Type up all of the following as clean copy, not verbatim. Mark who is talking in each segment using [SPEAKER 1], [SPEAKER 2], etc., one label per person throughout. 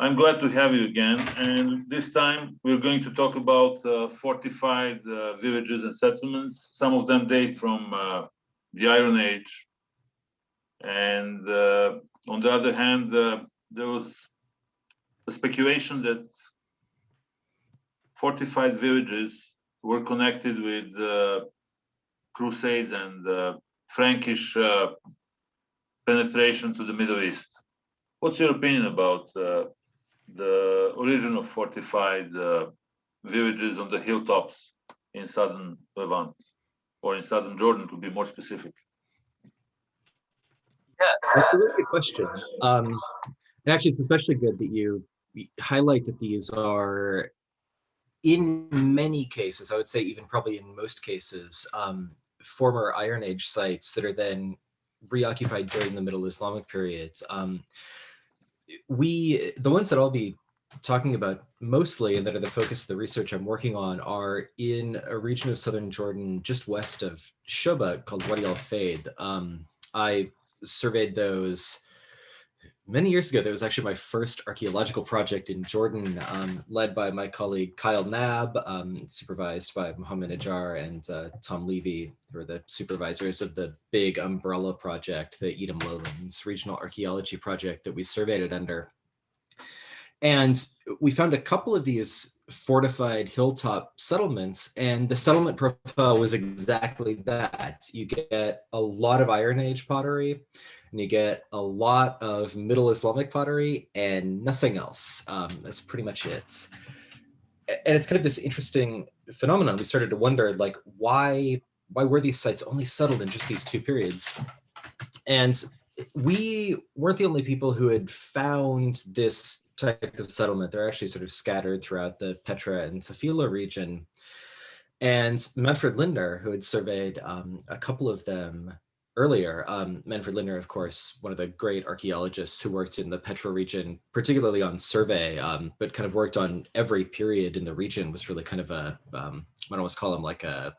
[SPEAKER 1] I'm glad to have you again. And this time we're going to talk about fortified villages and settlements. Some of them date from the Iron Age. And on the other hand, there was a speculation that fortified villages were connected with Crusades and Frankish penetration to the Middle East. What's your opinion about the origin of fortified villages on the hilltops in southern Levant, or in southern Jordan, to be more specific?
[SPEAKER 2] Yeah, that's a really good question. And actually, it's especially good that you highlight that these are, in many cases, I would say even probably in most cases, former Iron Age sites that are then reoccupied during the Middle Islamic period. The ones that I'll be talking about mostly and that are the focus of the research I'm working on are in a region of southern Jordan just west of Shoba called Wadi al-Fayd. I surveyed those many years ago. That was actually my first archaeological project in Jordan, led by my colleague Kyle Nab, supervised by Mohammed Najjar and Tom Levy, who are the supervisors of the big umbrella project, the Edom Lowlands Regional Archaeology Project that we surveyed it under. And we found a couple of these fortified hilltop settlements, and the settlement profile was exactly that. You get a lot of Iron Age pottery, and you get a lot of Middle Islamic pottery and nothing else. That's pretty much it. And it's kind of this interesting phenomenon. We started to wonder, like, why were these sites only settled in just these two periods? And we weren't the only people who had found this type of settlement. They're actually sort of scattered throughout the Petra and Tafila region. And Manfred Lindner, who had surveyed a couple of them earlier, Manfred Lindner, of course, one of the great archaeologists who worked in the Petra region, particularly on survey, but kind of worked on every period in the region, was really kind of a, I almost call him like a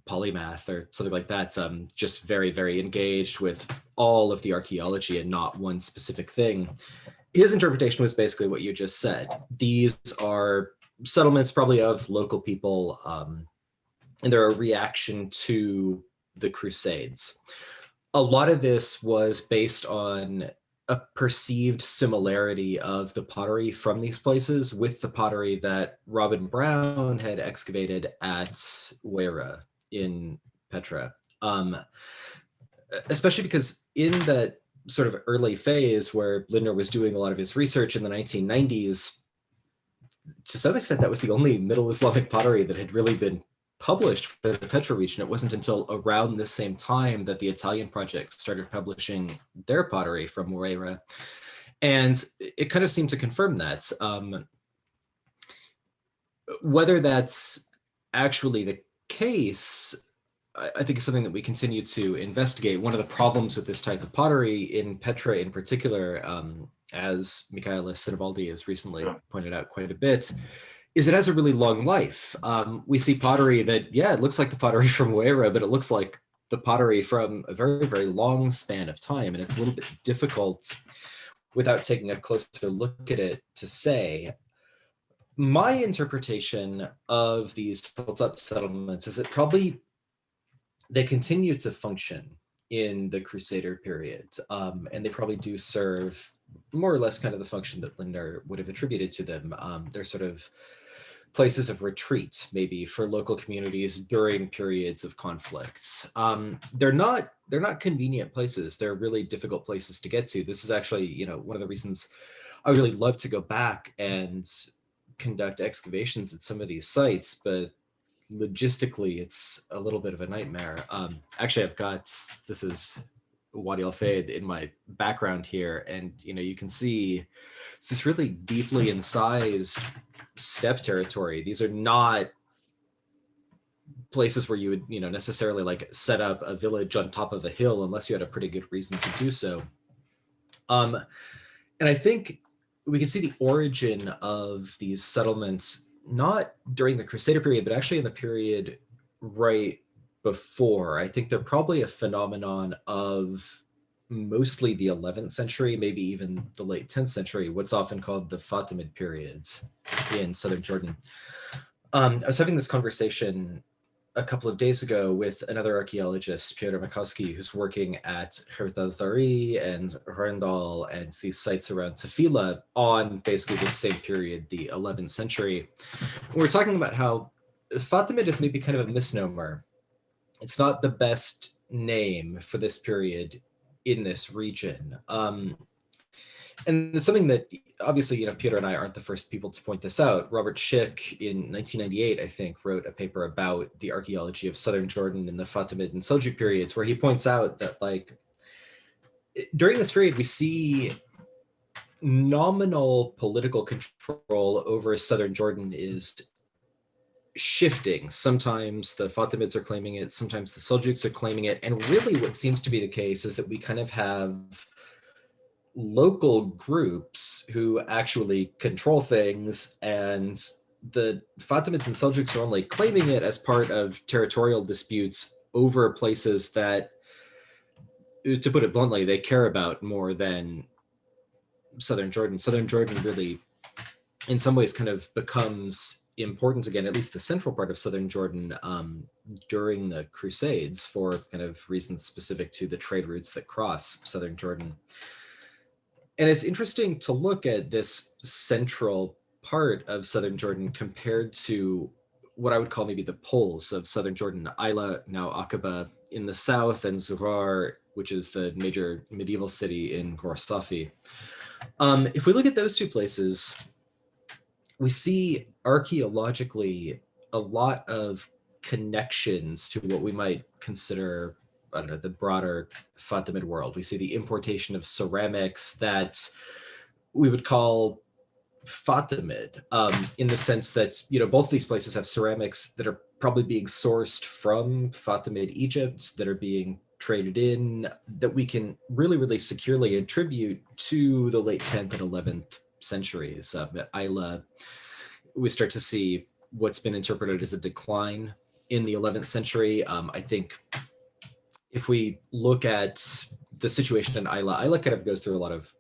[SPEAKER 2] polymath or something like that, just very, very engaged with all of the archaeology and not one specific thing. His interpretation was basically what you just said. These are settlements probably of local people, and they're a reaction to the Crusades. A lot of this was based on a perceived similarity of the pottery from these places with the pottery that Robin Brown had excavated at Weira in Petra, especially because in that sort of early phase where Lindner was doing a lot of his research in the 1990s, to some extent that was the only Middle Islamic pottery that had really been published for the Petra region. It wasn't until around the same time that the Italian project started publishing their pottery from Moreira. And it kind of seemed to confirm that. Whether that's actually the case, I think is something that we continue to investigate. One of the problems with this type of pottery in Petra in particular, as Michaela Sinibaldi has recently pointed out quite a bit, is it has a really long life. We see pottery that, yeah, it looks like the pottery from Weira, but it looks like the pottery from a very, very long span of time. And it's a little bit difficult without taking a closer look at it to say. My interpretation of these hilltop settlements is that probably they continue to function in the Crusader period, and they probably do serve more or less kind of the function that Lindner would have attributed to them. They're sort of places of retreat, maybe, for local communities during periods of conflicts. They're not convenient places. They're really difficult places to get to. This is actually, you know, one of the reasons I really love to go back and conduct excavations at some of these sites, but logistically it's a little bit of a nightmare. Actually, I've got, this is Wadi al-Fayd in my background here, and you know, you can see it's this really deeply incised steppe territory. These are not places where you would, you know, necessarily like set up a village on top of a hill unless you had a pretty good reason to do so. And I think we can see the origin of these settlements not during the Crusader period, but actually in the period right before. I think they're probably a phenomenon of mostly the 11th century, maybe even the late 10th century, what's often called the Fatimid periods in southern Jordan. I was having this conversation a couple of days ago with another archaeologist, Piotr Makowski, who's working at Khirt al-Thari and Randal and these sites around Tafila on basically the same period, the 11th century. We're talking about how Fatimid is maybe kind of a misnomer. It's not the best name for this period in this region. And it's something that obviously, Peter and I aren't the first people to point this out. Robert Schick in 1998, I think, wrote a paper about the archaeology of southern Jordan in the Fatimid and Seljuk periods, where he points out that like during this period, we see nominal political control over southern Jordan is shifting. Sometimes the Fatimids are claiming it, sometimes the Seljuks are claiming it. And really what seems to be the case is that we kind of have local groups who actually control things, and the Fatimids and Seljuks are only claiming it as part of territorial disputes over places that, to put it bluntly, they care about more than southern Jordan. Southern Jordan really, in some ways, kind of becomes important again, at least the central part of southern Jordan, during the Crusades for kind of reasons specific to the trade routes that cross southern Jordan. And it's interesting to look at this central part of southern Jordan compared to what I would call maybe the poles of southern Jordan, Ayla, now Aqaba in the south, and Zurar, which is the major medieval city in Ghor Safi. If we look at those two places, we see archaeologically a lot of connections to what we might consider, I don't know, the broader Fatimid world. We see the importation of ceramics that we would call Fatimid, in the sense that, both of these places have ceramics that are probably being sourced from Fatimid Egypt, that are being traded in, that we can really, really securely attribute to the late 10th and 11th centuries. At Ayla, we start to see what's been interpreted as a decline in the 11th century. I think if we look at the situation in Ayla kind of goes through a lot of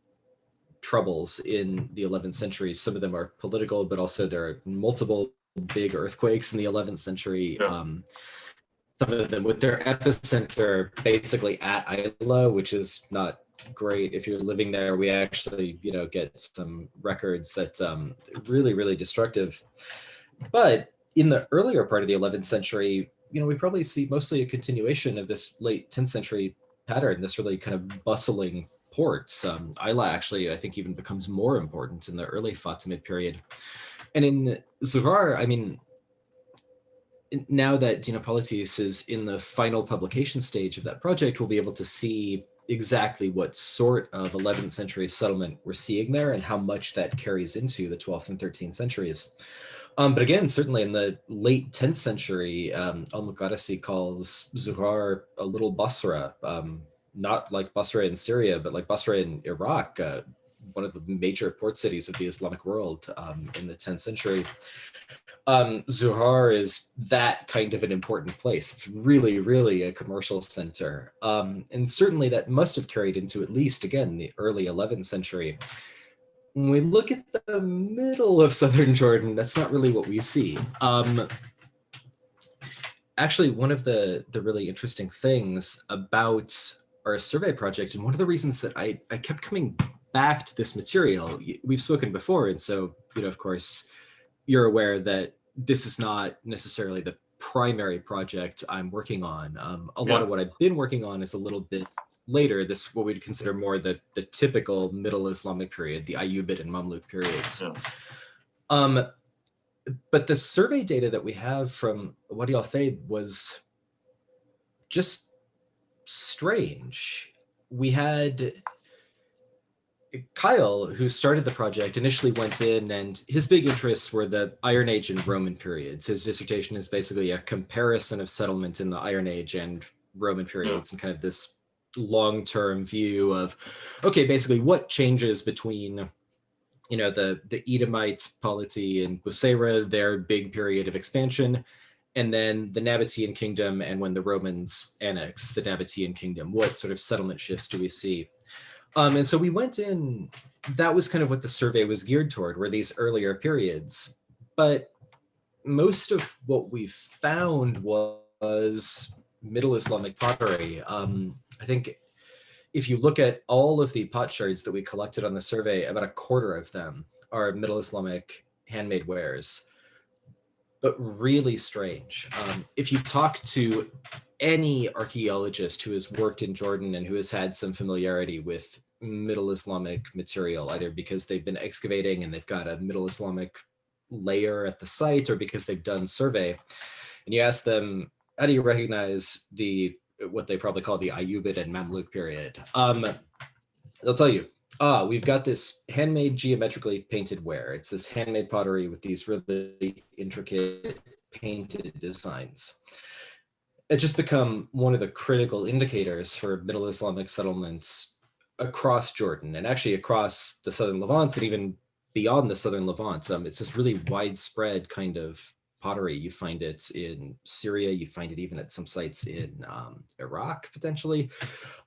[SPEAKER 2] troubles in the 11th century. Some of them are political, but also there are multiple big earthquakes in the 11th century. Yeah. Some of them with their epicenter basically at Ayla, which is not great if you're living there. We actually, get some records that really, really destructive. But in the earlier part of the 11th century, we probably see mostly a continuation of this late 10th century pattern, this really kind of bustling ports. Ayla actually, I think, even becomes more important in the early Fatimid period. And in Zurar, I mean, now that Politis is in the final publication stage of that project, we'll be able to see exactly what sort of 11th century settlement we're seeing there and how much that carries into the 12th and 13th centuries. But again, certainly in the late 10th century, Al-Muqaddasi calls Zurar a little Basra, not like Basra in Syria, but like Basra in Iraq, one of the major port cities of the Islamic world in the 10th century. Zurar is that kind of an important place. It's really, really a commercial center. And certainly that must have carried into at least, again, the early 11th century. When we look at the middle of southern Jordan, that's not really what we see. Actually, one of the really interesting things about our survey project, and one of the reasons that I kept coming back to this material, we've spoken before, and so, of course, you're aware that this is not necessarily the primary project I'm working on. A lot of what I've been working on is a little bit later, this what we'd consider more the typical Middle Islamic period, the Ayyubid and Mamluk periods. Yeah. But the survey data that we have from Wadi al-Fayd was just strange. We had Kyle, who started the project, initially went in, and his big interests were the Iron Age and Roman periods. His dissertation is basically a comparison of settlement in the Iron Age and Roman periods, and kind of this long-term view of, okay, basically what changes between, the Edomite polity in Busayra, their big period of expansion, and then the Nabatean kingdom, and when the Romans annex the Nabatean kingdom, what sort of settlement shifts do we see? And so we went in, that was kind of what the survey was geared toward, were these earlier periods. But most of what we found was Middle Islamic pottery. I think if you look at all of the pot shards that we collected on the survey, about a quarter of them are Middle Islamic handmade wares. But really strange. If you talk to any archaeologist who has worked in Jordan and who has had some familiarity with Middle Islamic material, either because they've been excavating and they've got a Middle Islamic layer at the site, or because they've done survey, and you ask them, how do you recognize what they probably call the Ayyubid and Mamluk period? They'll tell you, we've got this handmade geometrically painted ware. It's this handmade pottery with these really intricate painted designs. It's just become one of the critical indicators for Middle Islamic settlements across Jordan, and actually across the southern Levant, and even beyond the southern Levant. It's this really widespread kind of pottery. You find it in Syria, you find it even at some sites in Iraq, potentially.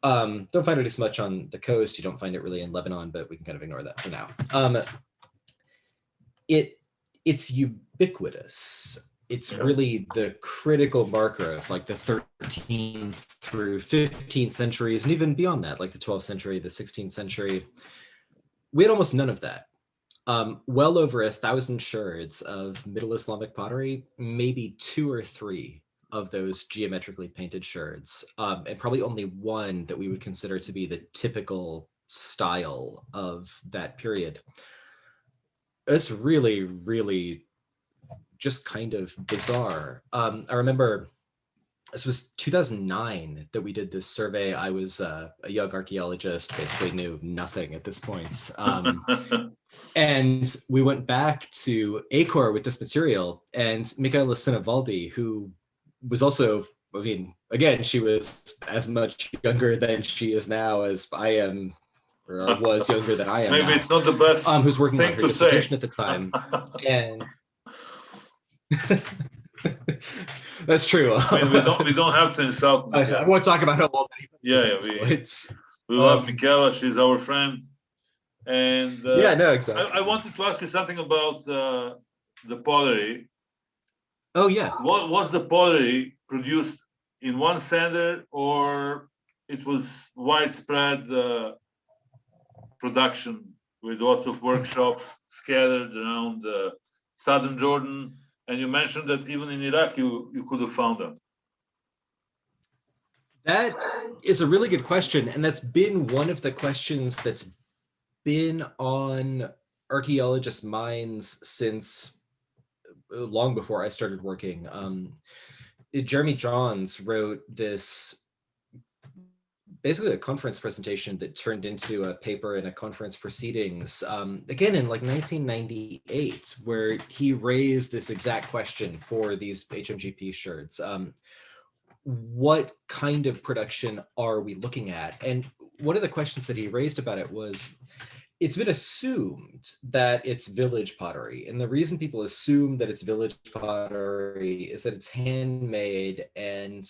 [SPEAKER 2] Don't find it as much on the coast. You don't find it really in Lebanon, but we can kind of ignore that for now. It's ubiquitous. It's really the critical marker of like the 13th through 15th centuries, and even beyond that, like the 12th century, the 16th century. We had almost none of that. Well over 1,000 shards of Middle Islamic pottery, maybe 2 or 3 of those geometrically painted shards, and probably only one that we would consider to be the typical style of that period. It's really, really just kind of bizarre. I remember this was 2009 that we did this survey. I was a young archaeologist, basically knew nothing at this point. And we went back to Acor with this material, and Michaela Sinavaldi, who was also, I mean, again, she was as much younger than she is now as I am, or was younger than I am
[SPEAKER 1] Maybe
[SPEAKER 2] now.
[SPEAKER 1] It's not the best
[SPEAKER 2] who's working on her dissertation
[SPEAKER 1] say
[SPEAKER 2] at the time. And that's true.
[SPEAKER 1] I mean, we don't have to insult
[SPEAKER 2] I won't talk about it all.
[SPEAKER 1] We love Michaela. She's our friend. And
[SPEAKER 2] yeah, no, exactly.
[SPEAKER 1] I wanted to ask you something about the pottery.
[SPEAKER 2] Oh yeah.
[SPEAKER 1] What was the pottery produced in one center, or it was widespread production with lots of workshops scattered around southern Jordan? And you mentioned that even in Iraq, you could have found them.
[SPEAKER 2] That is a really good question. And that's been one of the questions that's been on archaeologists' minds since long before I started working. Jeremy Johns wrote this, basically a conference presentation that turned into a paper in a conference proceedings, again in like 1998, where he raised this exact question for these HMGP shards. What kind of production are we looking at? And one of the questions that he raised about it was, it's been assumed that it's village pottery. And the reason people assume that it's village pottery is that it's handmade. And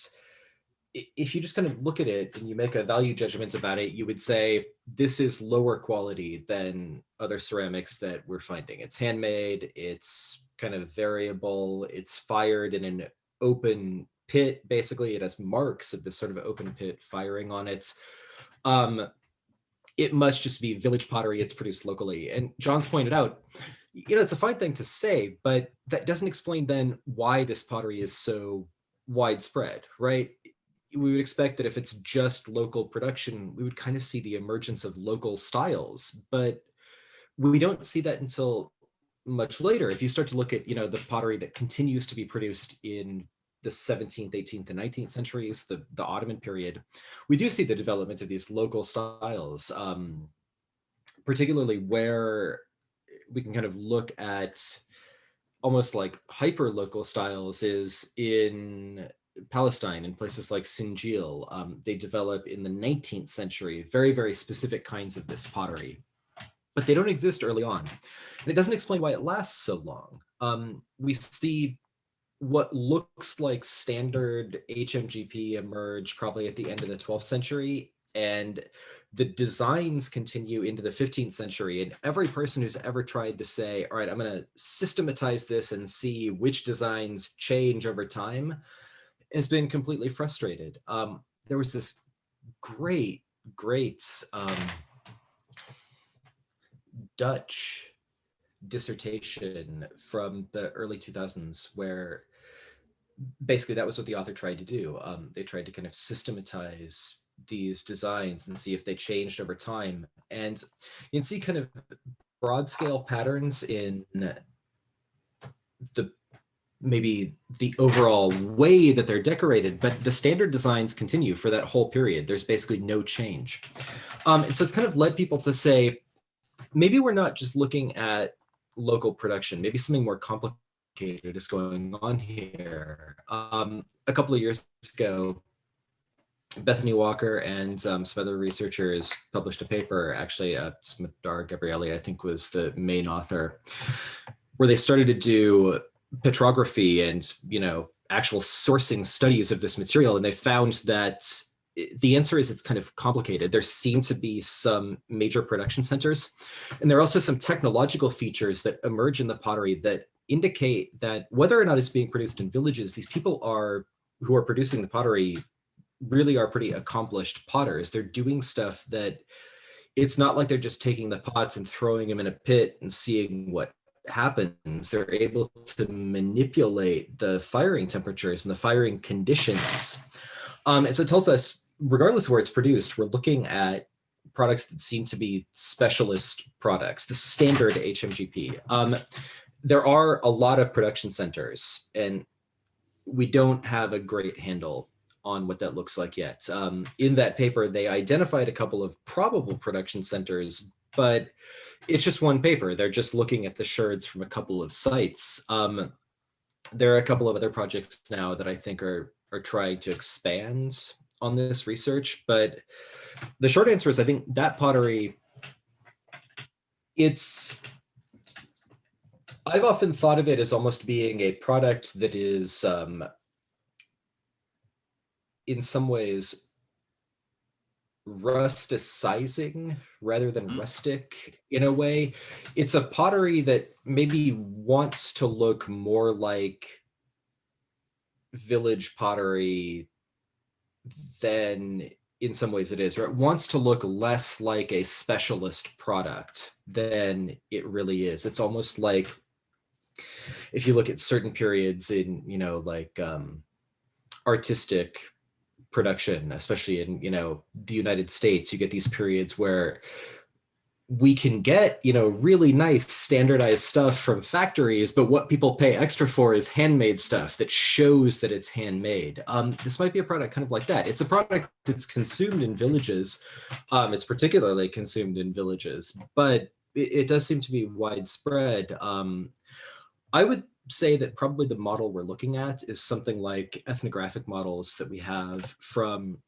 [SPEAKER 2] if you just kind of look at it and you make a value judgment about it, you would say, this is lower quality than other ceramics that we're finding. It's handmade, it's kind of variable, it's fired in an open pit. Basically, it has marks of this sort of open pit firing on it. It must just be village pottery. It's produced locally. And John's pointed out, it's a fine thing to say, but that doesn't explain then why this pottery is so widespread, right? We would expect that if it's just local production, we would kind of see the emergence of local styles, but we don't see that until much later. If you start to look at, the pottery that continues to be produced in the 17th, 18th, and 19th centuries, the Ottoman period, we do see the development of these local styles, particularly where we can kind of look at almost like hyper-local styles is in Palestine, in places like Sinjil. They develop in the 19th century, very, very specific kinds of this pottery, but they don't exist early on. And it doesn't explain why it lasts so long. We see what looks like standard HMGP emerged probably at the end of the 12th century, and the designs continue into the 15th century. And every person who's ever tried to say, all right, I'm going to systematize this and see which designs change over time has been completely frustrated. There was this great Dutch dissertation from the early 2000s where basically that was what the author tried to do. They tried to kind of systematize these designs and see if they changed over time. And you can see kind of broad scale patterns in the maybe the overall way that they're decorated, but the standard designs continue for that whole period. There's basically no change. And so it's kind of led people to say, maybe we're not just looking at local production, maybe something more complicated is going on here. A couple of years ago, Bethany Walker and some other researchers published a paper, actually Smith-Dar Gabrielli, I think, was the main author, where they started to do petrography and, you know, actual sourcing studies of this material. And they found that the answer is it's kind of complicated. There seem to be some major production centers, and there are also some technological features that emerge in the pottery that indicate that whether or not it's being produced in villages, these people who are producing the pottery really are pretty accomplished potters. They're doing stuff that it's not like they're just taking the pots and throwing them in a pit and seeing what happens. They're able to manipulate the firing temperatures and the firing conditions. And so it tells us, regardless of where it's produced, we're looking at products that seem to be specialist products, the standard HMGP. There are a lot of production centers, and we don't have a great handle on what that looks like yet. In that paper, they identified a couple of probable production centers, but it's just one paper. They're just looking at the sherds from a couple of sites. There are a couple of other projects now that I think are trying to expand on this research, but the short answer is I think that pottery, I've often thought of it as almost being a product that is in some ways rusticizing rather than rustic in a way. It's a pottery that maybe wants to look more like village pottery than in some ways it is, or it wants to look less like a specialist product than it really is. It's almost like if you look at certain periods in, you know, like artistic production, especially in, you know, the United States, you get these periods where we can get, you know, really nice standardized stuff from factories, but what people pay extra for is handmade stuff that shows that it's handmade. This might be a product kind of like that. It's a product that's consumed in villages. It's particularly consumed in villages, but it does seem to be widespread. I would say that probably the model we're looking at is something like ethnographic models that we have from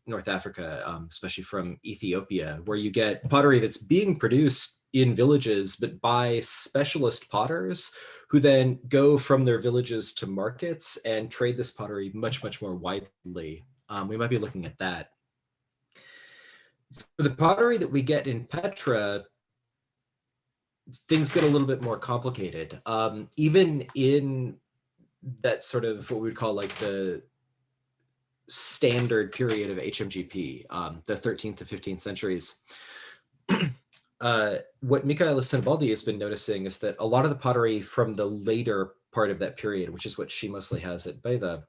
[SPEAKER 2] North Africa, especially from Ethiopia, where you get pottery that's being produced in villages, but by specialist potters who then go from their villages to markets and trade this pottery much, much more widely. We might be looking at that. For the pottery that we get in Petra, things get a little bit more complicated. Even in that sort of what we would call like the standard period of HMGP, the 13th to 15th centuries, what Michaela Sinibaldi has been noticing is that a lot of the pottery from the later part of that period, which is what she mostly has at Beida,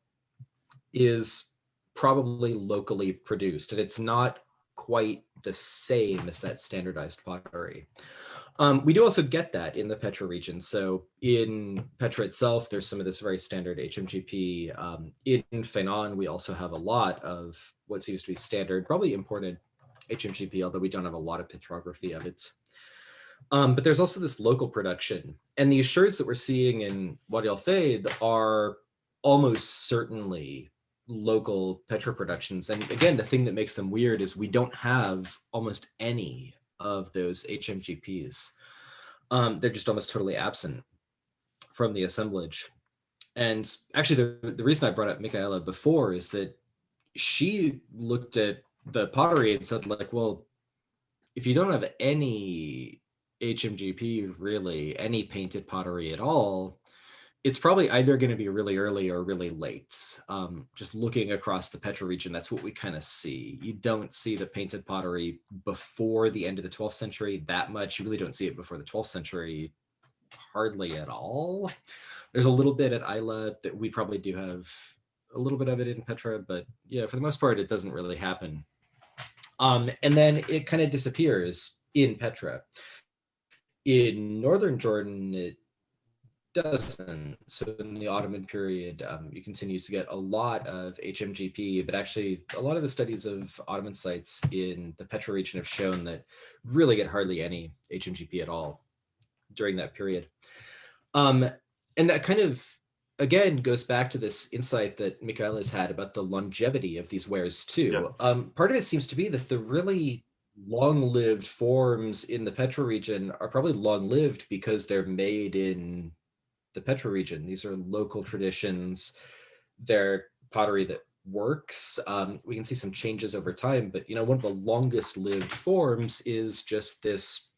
[SPEAKER 2] is probably locally produced, and it's not quite the same as that standardized pottery. We do also get that in the Petra region. So in Petra itself, there's some of this very standard HMGP. In Fenan, we also have a lot of what seems to be standard, probably imported HMGP, although we don't have a lot of petrography of it. But there's also this local production. And the sherds that we're seeing in Wadi al-Fayd are almost certainly local Petra productions. And again, the thing that makes them weird is we don't have almost any of those HMGPs. They're just almost totally absent from the assemblage. And actually, the reason I brought up Michaela before is that she looked at the pottery and said, like, well, if you don't have any HMGP, really, any painted pottery at all, it's probably either going to be really early or really late. Just looking across the Petra region, that's what we kind of see. You don't see the painted pottery before the end of the 12th century that much. You really don't see it before the 12th century hardly at all. There's a little bit at Isla that we probably do have a little bit of it in Petra, but yeah, for the most part, it doesn't really happen. And then it kind of disappears in Petra. In northern Jordan, it doesn't. So in the Ottoman period, you continue to get a lot of HMGP, but actually a lot of the studies of Ottoman sites in the Petra region have shown that really get hardly any HMGP at all during that period. And that kind of, again, goes back to this insight that Michaela has had about the longevity of these wares too.
[SPEAKER 1] Yeah.
[SPEAKER 2] Part of it seems to be that the really long-lived forms in the Petra region are probably long-lived because they're made in the Petra region. These are local traditions. They're pottery that works. We can see some changes over time, but one of the longest lived forms is just this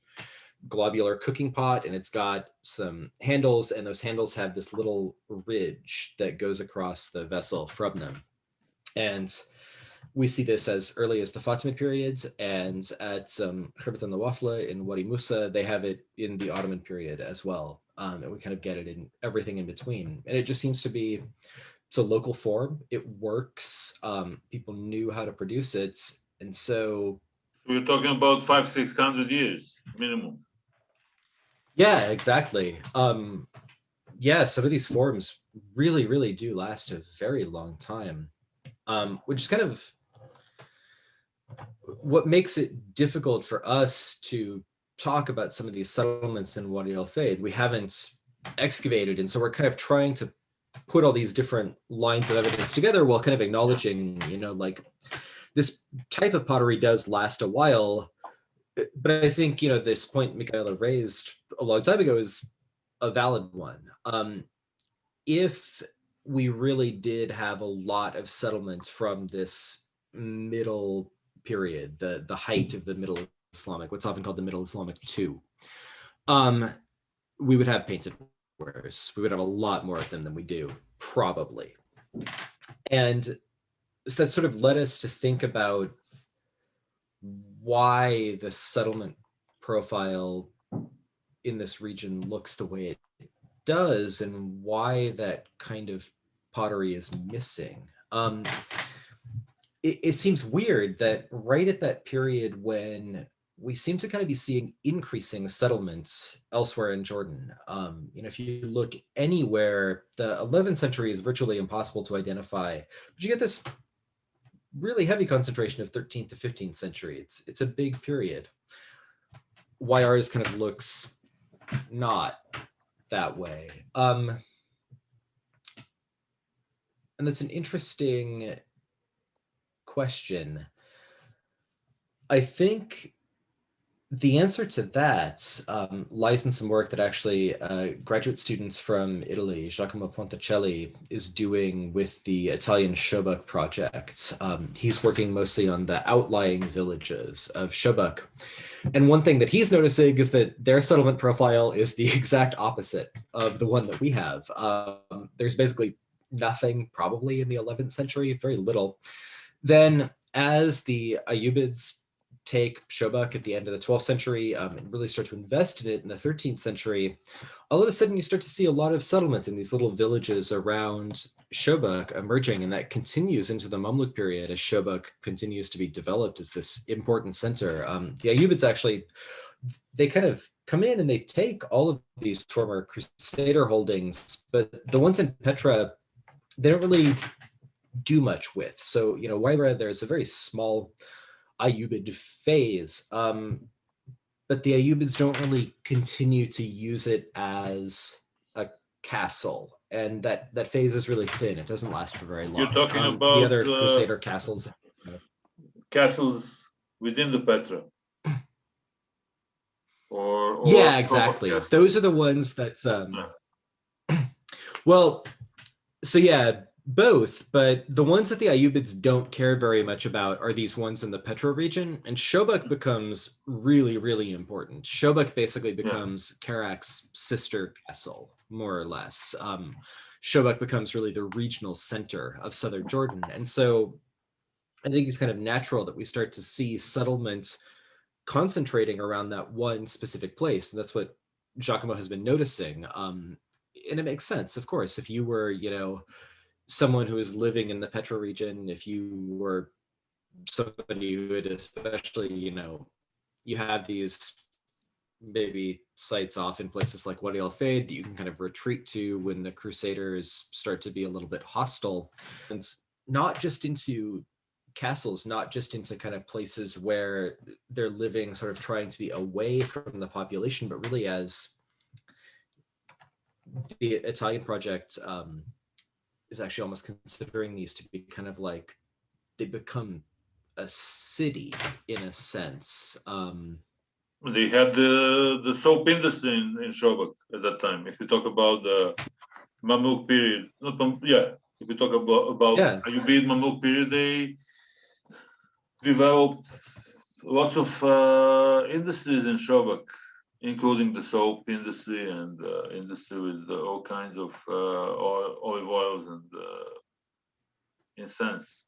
[SPEAKER 2] globular cooking pot, and it's got some handles, and those handles have this little ridge that goes across the vessel from them. And we see this as early as the Fatimid periods, and at Khirbat al-Nawafla in Wadi Musa, they have it in the Ottoman period as well. And we kind of get it in everything in between. And it just seems to be, it's a local form. It works. People knew how to produce it. And so
[SPEAKER 1] we're talking about 500-600 years minimum.
[SPEAKER 2] Yeah, exactly. Yeah, some of these forms really, really do last a very long time, which is kind of what makes it difficult for us to talk about some of these settlements in Wadi al-Fayd. We haven't excavated, and so we're kind of trying to put all these different lines of evidence together while kind of acknowledging, like this type of pottery does last a while. But I think, this point Michaela raised a long time ago is a valid one. If we really did have a lot of settlements from this middle period, the height of the Middle Islamic, what's often called the Middle Islamic II, we would have painted wares. We would have a lot more of them than we do, probably. And so that sort of led us to think about why the settlement profile in this region looks the way it does and why that kind of pottery is missing. It seems weird that right at that period when we seem to kind of be seeing increasing settlements elsewhere in Jordan. If you look anywhere, the 11th century is virtually impossible to identify, but you get this really heavy concentration of 13th to 15th century. It's a big period. Why ours kind of looks not that way. And that's an interesting question. I think the answer to that lies in some work that actually graduate students from Italy, Giacomo Ponticelli, is doing with the Italian Shobak project. He's working mostly on the outlying villages of Shobak. And one thing that he's noticing is that their settlement profile is the exact opposite of the one that we have. There's basically nothing probably in the 11th century, very little. Then as the Ayyubids take Shobak at the end of the 12th century and really start to invest in it in the 13th century, all of a sudden you start to see a lot of settlement in these little villages around Shobak emerging, and that continues into the Mamluk period as Shobak continues to be developed as this important center. The Ayyubids actually, they kind of come in and they take all of these former Crusader holdings, but the ones in Petra, they don't really do much with. So, Waira, there's a very small Ayyubid phase, but the Ayyubids don't really continue to use it as a castle, and that phase is really thin. It doesn't last for very long.
[SPEAKER 1] You're talking about
[SPEAKER 2] the other Crusader castles.
[SPEAKER 1] Castles within the Petra. Or
[SPEAKER 2] yeah, exactly. Those are the ones that's well, So yeah, both, but the ones that the Ayyubids don't care very much about are these ones in the Petra region, and Shobak becomes really, really important. Shobak basically becomes Karak's sister castle, more or less. Shobak becomes really the regional center of southern Jordan, and so I think it's kind of natural that we start to see settlements concentrating around that one specific place, and that's what Giacomo has been noticing. And it makes sense, of course, if you were, someone who is living in the Petra region, if you were somebody who had especially, you have these maybe sites off in places like Wadi al-Fayd that you can kind of retreat to when the Crusaders start to be a little bit hostile. And it's not just into castles, not just into kind of places where they're living, sort of trying to be away from the population, but really as the Italian project is actually almost considering these to be kind of like, they become a city in a sense.
[SPEAKER 1] They had the soap industry in Shobak at that time. If you talk about the Mamluk period, if we talk about Ayyubid Mamluk period, they developed lots of industries in Shobak, including the soap industry and industry with all kinds of olive oils and incense.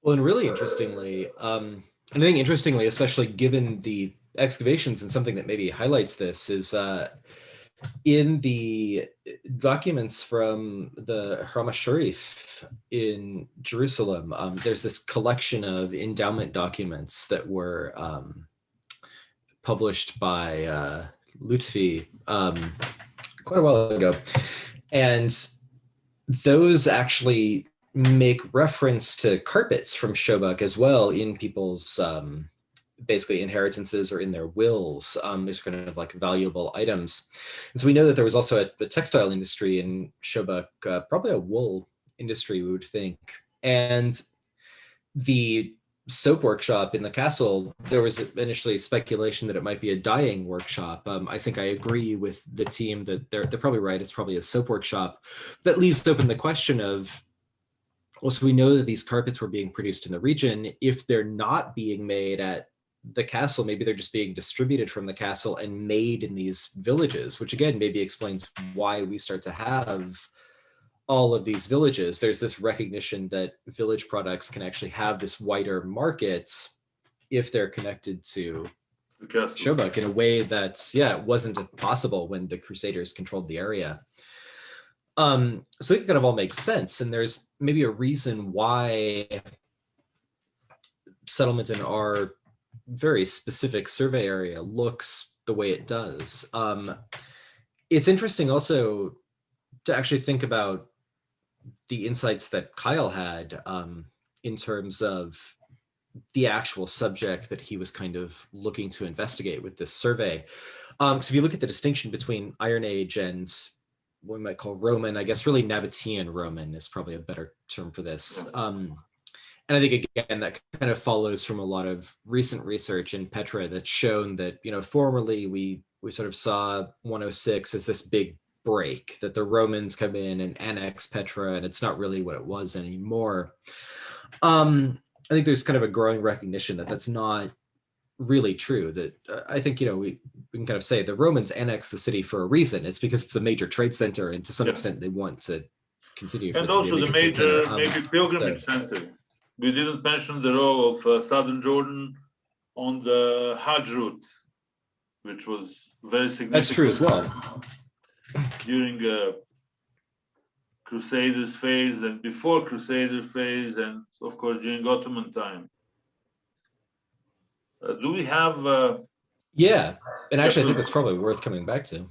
[SPEAKER 2] Well, and really interestingly, and I think interestingly, especially given the excavations, and something that maybe highlights this is in the documents from the Haram Sharif in Jerusalem, there's this collection of endowment documents that were published by Lutfi quite a while ago. And those actually make reference to carpets from Shobak as well in people's basically inheritances or in their wills. These kind of like valuable items. And so we know that there was also a textile industry in Shobak, probably a wool industry, we would think. And the soap workshop in the castle, there was initially speculation that it might be a dyeing workshop. I think I agree with the team that they're probably right. It's probably a soap workshop. That leaves open the question of, well, so we know that these carpets were being produced in the region. If they're not being made at the castle, maybe they're just being distributed from the castle and made in these villages, which again maybe explains why we start to have all of these villages. There's this recognition that village products can actually have this wider market if they're connected to Shobak in a way that's, it wasn't possible when the Crusaders controlled the area. So it kind of all makes sense. And there's maybe a reason why settlement in our very specific survey area looks the way it does. It's interesting also to actually think about the insights that Kyle had in terms of the actual subject that he was kind of looking to investigate with this survey. Because if you look at the distinction between Iron Age and what we might call Roman, I guess really Nabatean Roman is probably a better term for this. And I think, again, that kind of follows from a lot of recent research in Petra that's shown that, formerly we sort of saw 106 as this big break, that the Romans come in and annex Petra, and it's not really what it was anymore. I think there's kind of a growing recognition that that's not really true. That I think, we can kind of say the Romans annexed the city for a reason. It's because it's a major trade center, and to some extent they want to continue.
[SPEAKER 1] And also the major maybe pilgrimage center. We didn't mention the role of southern Jordan on the Hajj route, which was very significant.
[SPEAKER 2] That's true as well.
[SPEAKER 1] During Crusaders phase and before Crusader phase, and of course during Ottoman time. Do we have?
[SPEAKER 2] Yeah, and actually I think that's probably worth coming back to.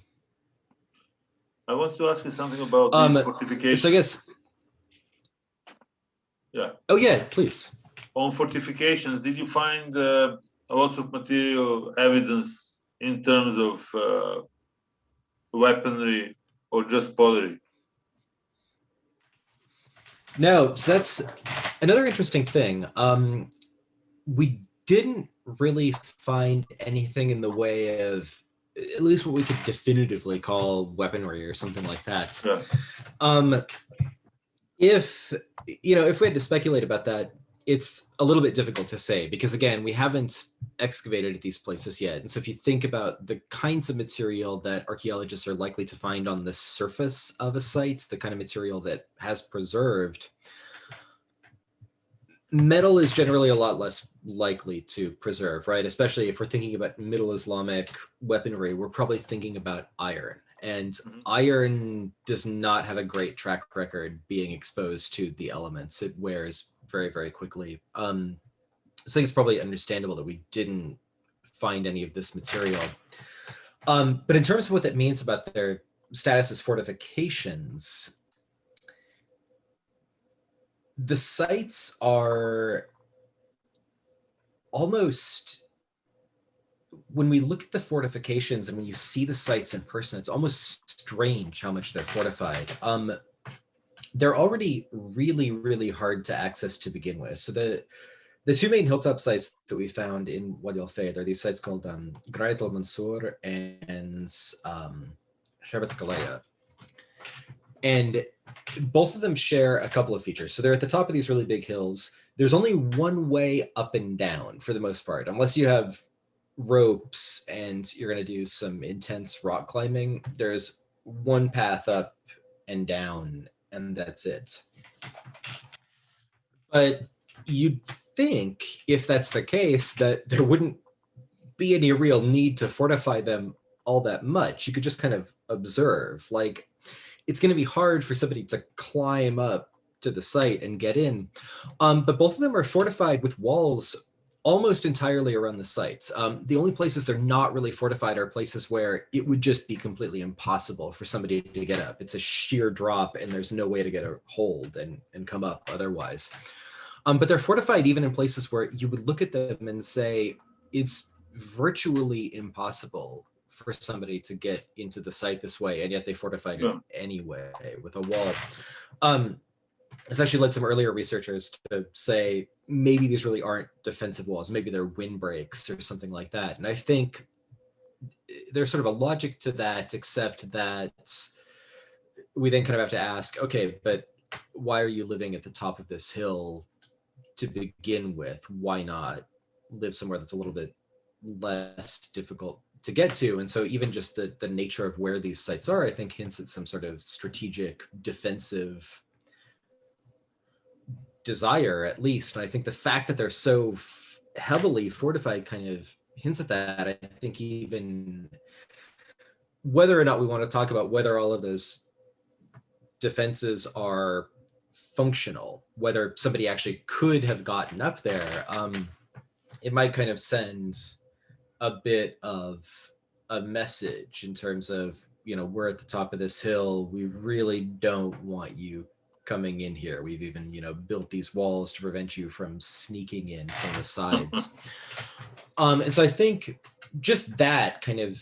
[SPEAKER 1] I want to ask you something about these fortifications.
[SPEAKER 2] So I guess.
[SPEAKER 1] Yeah.
[SPEAKER 2] Oh yeah, please.
[SPEAKER 1] On fortifications, did you find a lot of material evidence in terms of weaponry or just pottery?
[SPEAKER 2] No, so that's another interesting thing. We didn't really find anything in the way of at least what we could definitively call weaponry or something like that.
[SPEAKER 1] Yeah.
[SPEAKER 2] If we had to speculate about that, it's a little bit difficult to say because, again, we haven't excavated these places yet. And so if you think about the kinds of material that archaeologists are likely to find on the surface of a site, the kind of material that has preserved, metal is generally a lot less likely to preserve, right? Especially if we're thinking about Middle Islamic weaponry, we're probably thinking about iron. And iron does not have a great track record being exposed to the elements. It wears very, very quickly. So I think it's probably understandable that we didn't find any of this material. But in terms of what that means about their status as fortifications, the sites are almost, when we look at the fortifications and when you see the sites in person, it's almost strange how much they're fortified. They're already really, really hard to access to begin with. So the two main hilltop sites that we found in Wadi al-Fayd are these sites called Granit al-Mansur and Herbat Kalaya. And both of them share a couple of features. So they're at the top of these really big hills. There's only one way up and down for the most part, unless you have ropes and you're going to do some intense rock climbing. There's one path up and down, and that's it. But you'd think, if that's the case, that there wouldn't be any real need to fortify them all that much. You could just kind of observe. Like, it's going to be hard for somebody to climb up to the site and get in. But both of them are fortified with walls almost entirely around the sites. The only places they're not really fortified are places where it would just be completely impossible for somebody to get up. It's a sheer drop and there's no way to get a hold and come up otherwise. But they're fortified even in places where you would look at them and say, it's virtually impossible for somebody to get into the site this way, and yet they fortified it anyway with a wall. It's actually led some earlier researchers to say maybe these really aren't defensive walls, maybe they're windbreaks or something like that. And I think there's sort of a logic to that, except that we then kind of have to ask, okay, but why are you living at the top of this hill to begin with? Why not live somewhere that's a little bit less difficult to get to? And so even just the nature of where these sites are, I think hints at some sort of strategic defensive desire, at least. And I think the fact that they're so heavily fortified kind of hints at that. I think even whether or not we want to talk about whether all of those defenses are functional, whether somebody actually could have gotten up there, it might kind of send a bit of a message in terms of, we're at the top of this hill. We really don't want you coming in here. We've even, built these walls to prevent you from sneaking in from the sides. And so I think just that kind of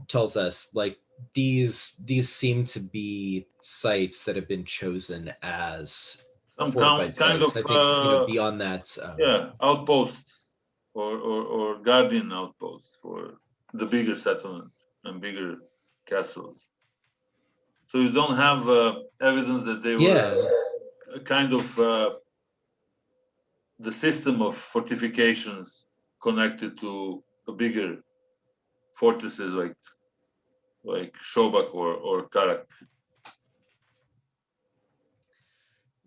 [SPEAKER 2] tells us, like, these seem to be sites that have been chosen as fortified sites. I think, beyond that,
[SPEAKER 1] outposts or guardian outposts for the bigger settlements and bigger castles. So you don't have evidence that they were kind of the system of fortifications connected to a bigger fortresses like Shobak or Karak.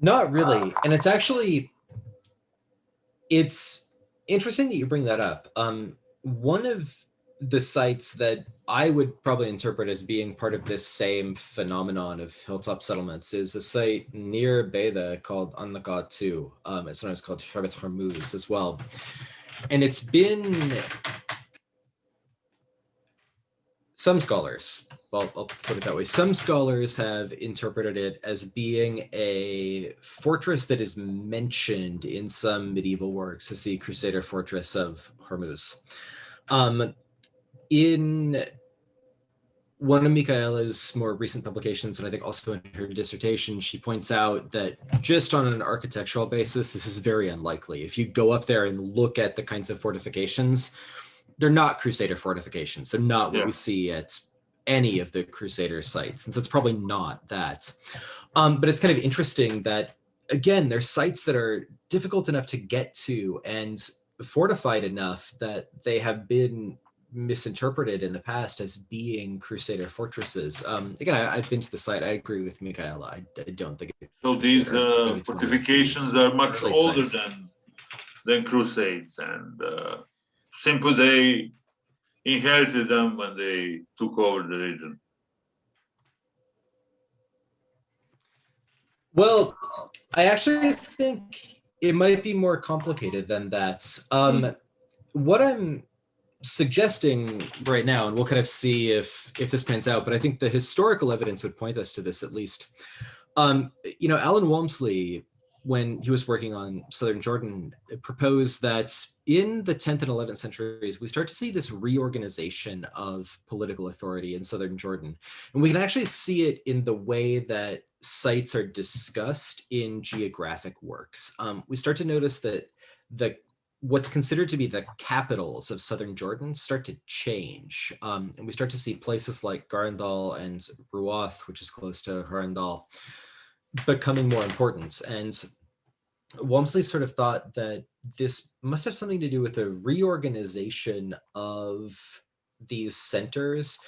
[SPEAKER 2] Not really. And it's interesting that you bring that up. One of the sites that I would probably interpret as being part of this same phenomenon of hilltop settlements is a site near Beda called Annaka 2. It's sometimes called Hormuz as well. And it's been, some scholars, well, I'll put it that way, some scholars have interpreted it as being a fortress that is mentioned in some medieval works as the Crusader fortress of Hormuz. In one of Michaela's more recent publications, and I think also in her dissertation, she points out that just on an architectural basis, this is very unlikely. If you go up there and look at the kinds of fortifications, they're not Crusader fortifications. They're not what
[SPEAKER 1] Yeah.
[SPEAKER 2] we see at any of the Crusader sites, and so it's probably not that. But it's kind of interesting that, again, there's sites that are difficult enough to get to and fortified enough that they have been misinterpreted in the past as being Crusader fortresses. Again, I've been to the site. I agree with Michaela. I don't think it's
[SPEAKER 1] So these
[SPEAKER 2] Crusader. I think it's one of
[SPEAKER 1] fortifications
[SPEAKER 2] these
[SPEAKER 1] are much
[SPEAKER 2] early
[SPEAKER 1] older
[SPEAKER 2] sites.
[SPEAKER 1] than Crusades, and simply they inherited them when they took over the region.
[SPEAKER 2] Well, I actually think it might be more complicated than that. What I'm suggesting right now, and we'll kind of see if this pans out, but I think the historical evidence would point us to this at least. Alan Walmsley, when he was working on southern Jordan, proposed that in the 10th and 11th centuries, we start to see this reorganization of political authority in southern Jordan. And we can actually see it in the way that sites are discussed in geographic works. We start to notice that what's considered to be the capitals of southern Jordan start to change. And we start to see places like Garandal and Ruath, which is close to Harandal, becoming more important. And Walmsley sort of thought that this must have something to do with a reorganization of these centers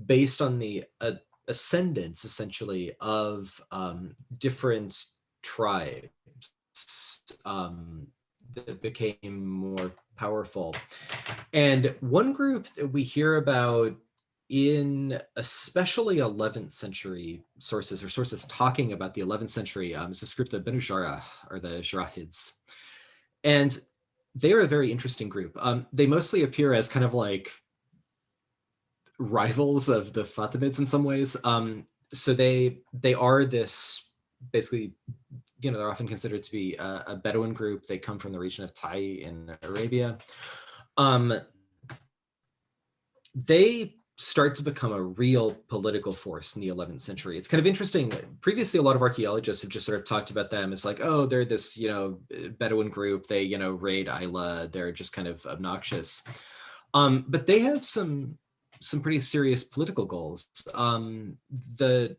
[SPEAKER 2] based on the ascendance, essentially, of different tribes that became more powerful. And one group that we hear about in especially 11th century sources, or sources talking about the 11th century, is this group, the Banu Jarrah, or the Jarahids. And they're a very interesting group. They mostly appear as kind of like rivals of the Fatimids in some ways. So they are this, basically, they're often considered to be a Bedouin group. They come from the region of Tai in Arabia. They start to become a real political force in the 11th century. It's kind of interesting. Previously, a lot of archaeologists have just sort of talked about them as like, oh, they're this, Bedouin group. They, raid Isla. They're just kind of obnoxious. But they have some pretty serious political goals. The,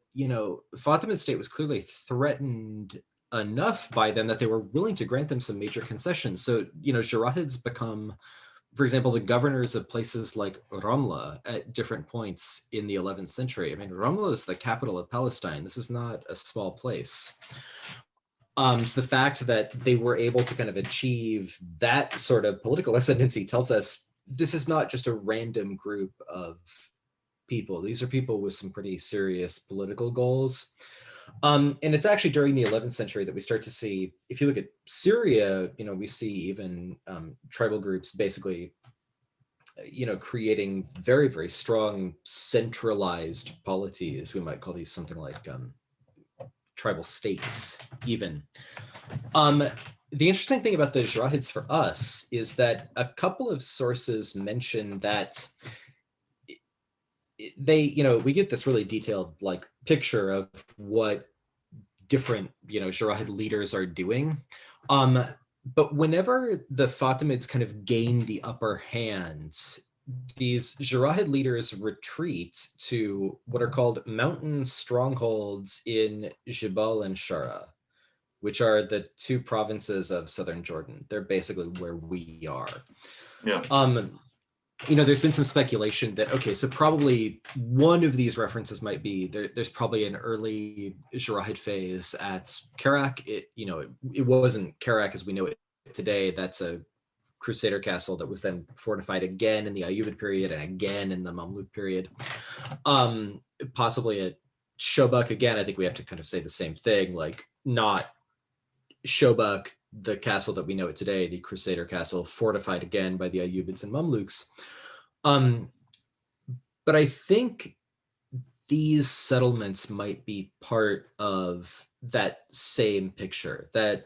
[SPEAKER 2] Fatimid state was clearly threatened enough by them that they were willing to grant them some major concessions. So, Jarahids become, for example, the governors of places like Ramla at different points in the 11th century. I mean, Ramla is the capital of Palestine. This is not a small place. So the fact that they were able to kind of achieve that sort of political ascendancy tells us this is not just a random group of people. These are people with some pretty serious political goals. And it's actually during the 11th century that we start to see, if you look at Syria, we see even tribal groups basically, creating very, very strong centralized polities. We might call these something like tribal states even. The interesting thing about the Jarahids for us is that a couple of sources mention that they, we get this really detailed picture of what different, Jarahid leaders are doing. But whenever the Fatimids kind of gain the upper hand, these Jarahid leaders retreat to what are called mountain strongholds in Jibal and Shara, which are the two provinces of southern Jordan. They're basically where we are.
[SPEAKER 1] Yeah.
[SPEAKER 2] There's been some speculation that, okay, so probably one of these references might be there's probably an early Jarahid phase at Kerak. It wasn't Kerak as we know it today. That's a Crusader castle that was then fortified again in the Ayyubid period and again in the Mamluk period. Possibly at Shobak again. I think we have to kind of say the same thing, not Shobak, the castle that we know it today, the Crusader castle, fortified again by the Ayyubids and Mamluks. But I think these settlements might be part of that same picture, that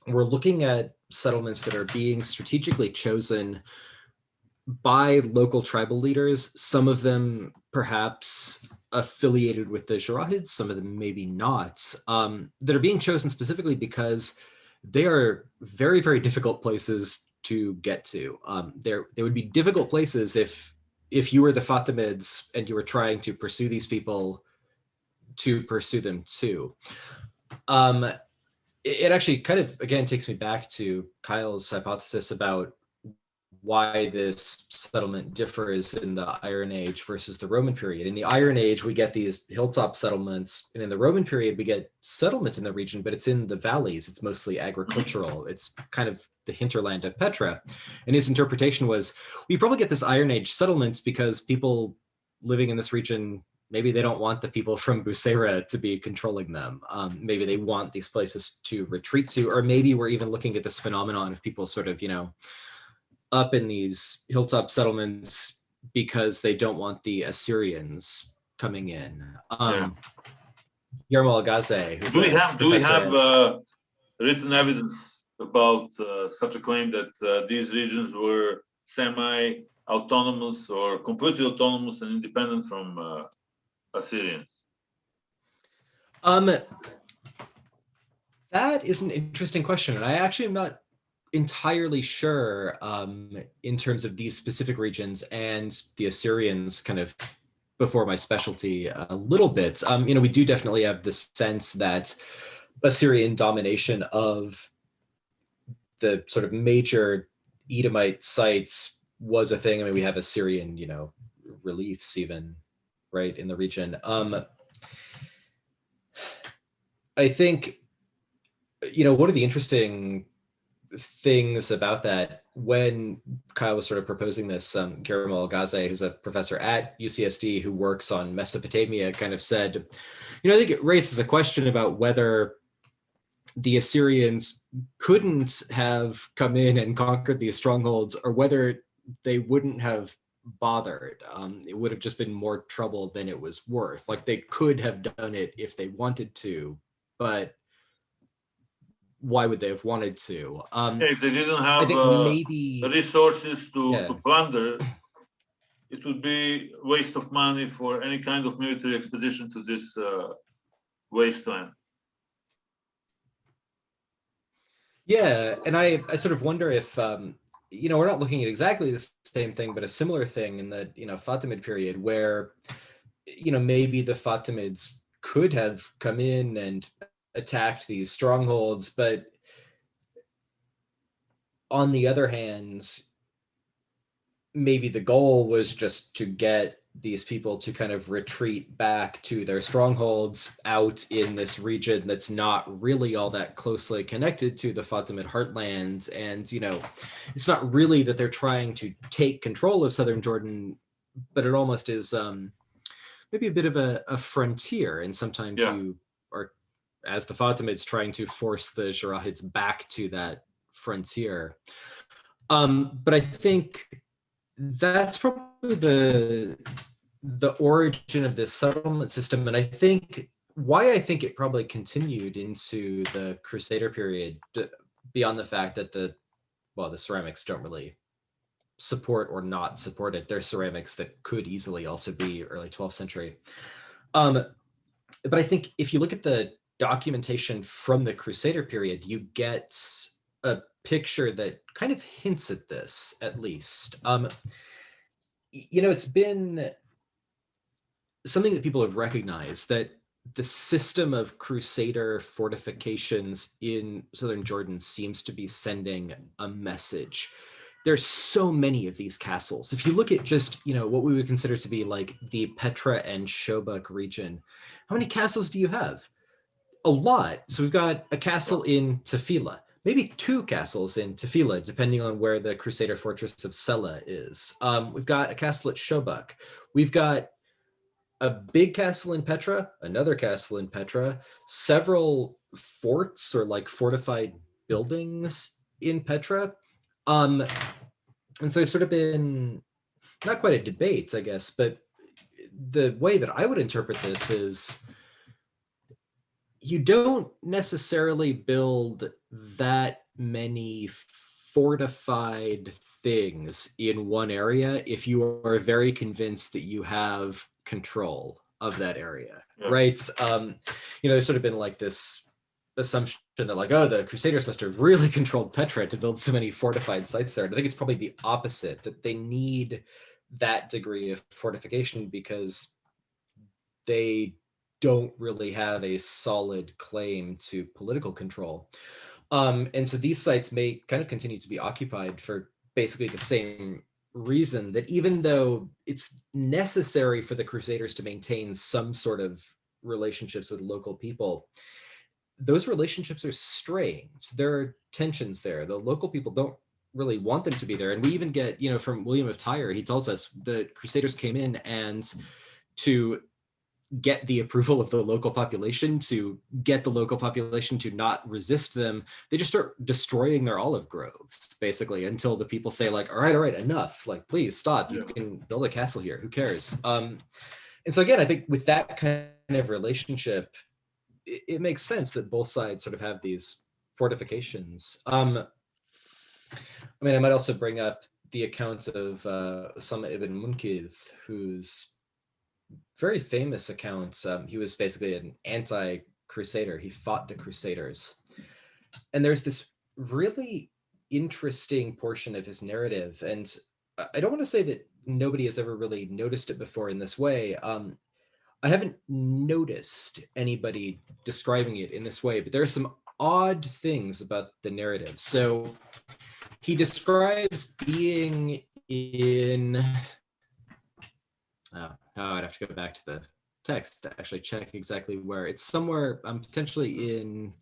[SPEAKER 2] we're looking at settlements that are being strategically chosen by local tribal leaders, some of them perhaps affiliated with the Jarahids, some of them maybe not, that are being chosen specifically because they are very, very difficult places to get to. There would be difficult places if you were the Fatimids and you were trying to pursue these people, to pursue them too. It actually kind of, again, takes me back to Kyle's hypothesis about why this settlement differs in the Iron Age versus the Roman period. In the Iron Age, we get these hilltop settlements, and in the Roman period, we get settlements in the region, but it's in the valleys. It's mostly agricultural. It's kind of the hinterland of Petra. And his interpretation was, we probably get this Iron Age settlements because people living in this region, maybe they don't want the people from Busera to be controlling them. Maybe they want these places to retreat to, or maybe we're even looking at this phenomenon of people sort of, up in these hilltop settlements because they don't want the Assyrians coming in. Guillermo Algaze,
[SPEAKER 1] do we have written evidence about such a claim that these regions were semi-autonomous or completely autonomous and independent from Assyrians?
[SPEAKER 2] That is an interesting question, and I actually am not entirely sure in terms of these specific regions and the Assyrians kind of before my specialty a little bit. We do definitely have the sense that Assyrian domination of the sort of major Edomite sites was a thing. I mean, we have Assyrian, reliefs even, right, in the region. I think, one of the interesting things about that, when Kyle was sort of proposing this, Guillermo Algaze, who's a professor at UCSD who works on Mesopotamia, kind of said, I think it raises a question about whether the Assyrians couldn't have come in and conquered these strongholds, or whether they wouldn't have bothered. It would have just been more trouble than it was worth. Like, they could have done it if they wanted to, but why would they have wanted to?
[SPEAKER 1] If they didn't have
[SPEAKER 2] maybe
[SPEAKER 1] the resources to plunder, it would be a waste of money for any kind of military expedition to this wasteland.
[SPEAKER 2] Yeah, and I sort of wonder if, we're not looking at exactly the same thing, but a similar thing in the, Fatimid period where, maybe the Fatimids could have come in and attacked these strongholds, but on the other hand, maybe the goal was just to get these people to kind of retreat back to their strongholds out in this region that's not really all that closely connected to the Fatimid heartlands. And, it's not really that they're trying to take control of southern Jordan, but it almost is maybe a bit of a frontier. And sometimes you are, as the Fatimids, trying to force the Jarahids back to that frontier. But I think that's probably the origin of this settlement system. And I think why I think it probably continued into the Crusader period, beyond the fact that the ceramics don't really support or not support it. There's ceramics that could easily also be early 12th century. But I think if you look at the documentation from the Crusader period, you get a picture that kind of hints at this, at least. It's been something that people have recognized, that the system of Crusader fortifications in southern Jordan seems to be sending a message. There's so many of these castles. If you look at just, what we would consider to be like the Petra and Shobak region, how many castles do you have? A lot. So we've got a castle in Tefillah, maybe two castles in Tefillah, depending on where the Crusader fortress of Sela is. We've got a castle at Shobak. We've got a big castle in Petra, another castle in Petra, several forts or like fortified buildings in Petra. And so there's sort of been not quite a debate, I guess, but the way that I would interpret this is you don't necessarily build that many fortified things in one area if you are very convinced that you have control of that area, right? There's sort of been like this assumption that like, oh, the Crusaders must have really controlled Petra to build so many fortified sites there. And I think it's probably the opposite, that they need that degree of fortification because they don't really have a solid claim to political control. And so these sites may kind of continue to be occupied for basically the same reason, that even though it's necessary for the Crusaders to maintain some sort of relationships with local people, those relationships are strained. There are tensions there. The local people don't really want them to be there. And we even get, from William of Tyre, he tells us the Crusaders came in and to get the approval of the local population, to get the local population to not resist them, they just start destroying their olive groves, basically, until the people say like, all right, enough, like, please stop. You can build a castle here. Who cares? And so again, I think with that kind of relationship, it makes sense that both sides sort of have these fortifications. I mean, I might also bring up the account of Osama Ibn Munketh, whose very famous account. He was basically an anti-crusader. He fought the Crusaders. And there's this really interesting portion of his narrative. And I don't want to say that nobody has ever really noticed it before in this way. I haven't noticed anybody describing it in this way, but there are some odd things about the narrative. So he describes being in... now I'd have to go back to the text to actually check exactly where. It's somewhere, potentially in,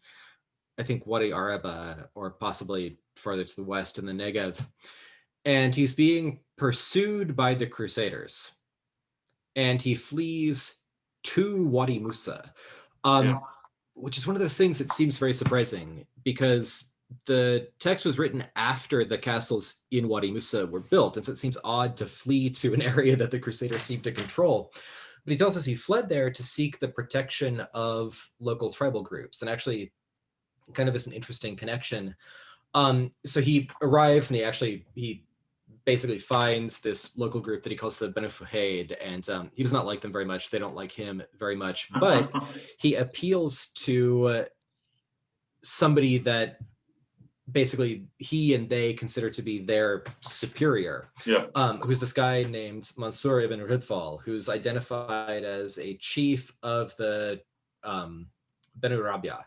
[SPEAKER 2] I think, Wadi Araba, or possibly farther to the west in the Negev. And he's being pursued by the Crusaders. And he flees to Wadi Musa, which is one of those things that seems very surprising, because the text was written after the castles in Wadi Musa were built, and so it seems odd to flee to an area that the Crusaders seem to control. But he tells us he fled there to seek the protection of local tribal groups, and actually kind of is an interesting connection. So he arrives and he basically finds this local group that he calls the Banu Fuhaid, and he does not like them very much. They don't like him very much, but he appeals to somebody that basically he and they consider to be their superior, who's this guy named Mansur ibn Ridfal, who's identified as a chief of the Banu Rabia,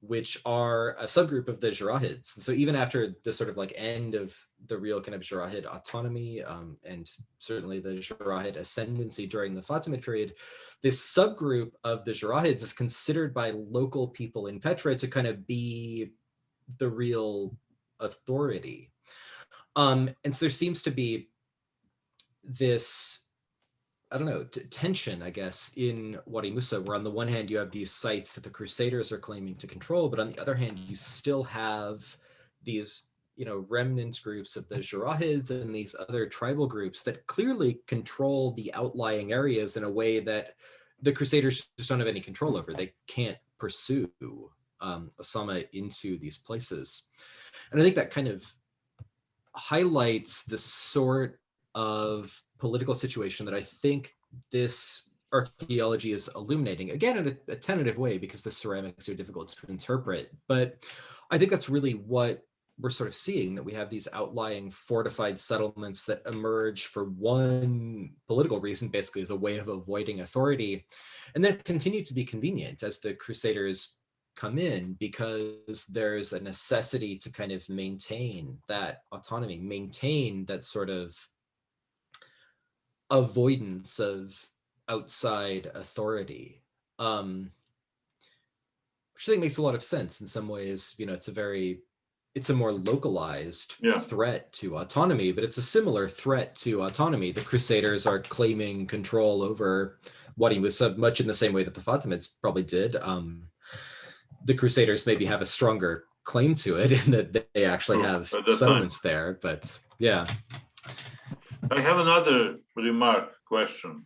[SPEAKER 2] which are a subgroup of the Jarahids. And so even after the sort of like end of the real kind of Jarahid autonomy, and certainly the Jarahid ascendancy during the Fatimid period, this subgroup of the Jarahids is considered by local people in Petra to kind of be the real authority. And so there seems to be this, I don't know, tension, I guess, in Wadi Musa, where on the one hand you have these sites that the Crusaders are claiming to control, but on the other hand you still have these, remnant groups of the Jarahids and these other tribal groups that clearly control the outlying areas in a way that the Crusaders just don't have any control over. They can't pursue Osama into these places. And I think that kind of highlights the sort of political situation that I think this archaeology is illuminating, again, in a tentative way, because the ceramics are difficult to interpret. But I think that's really what we're sort of seeing, that we have these outlying fortified settlements that emerge for one political reason, basically as a way of avoiding authority, and then continue to be convenient as the Crusaders come in, because there's a necessity to kind of maintain that autonomy, maintain that sort of avoidance of outside authority, which I think makes a lot of sense in some ways. It's a more localized threat to autonomy, but it's a similar threat to autonomy. The Crusaders are claiming control over Wadi Musa much in the same way that the Fatimids probably did. The Crusaders maybe have a stronger claim to it in that they actually have settlements there, but yeah.
[SPEAKER 1] I have another question.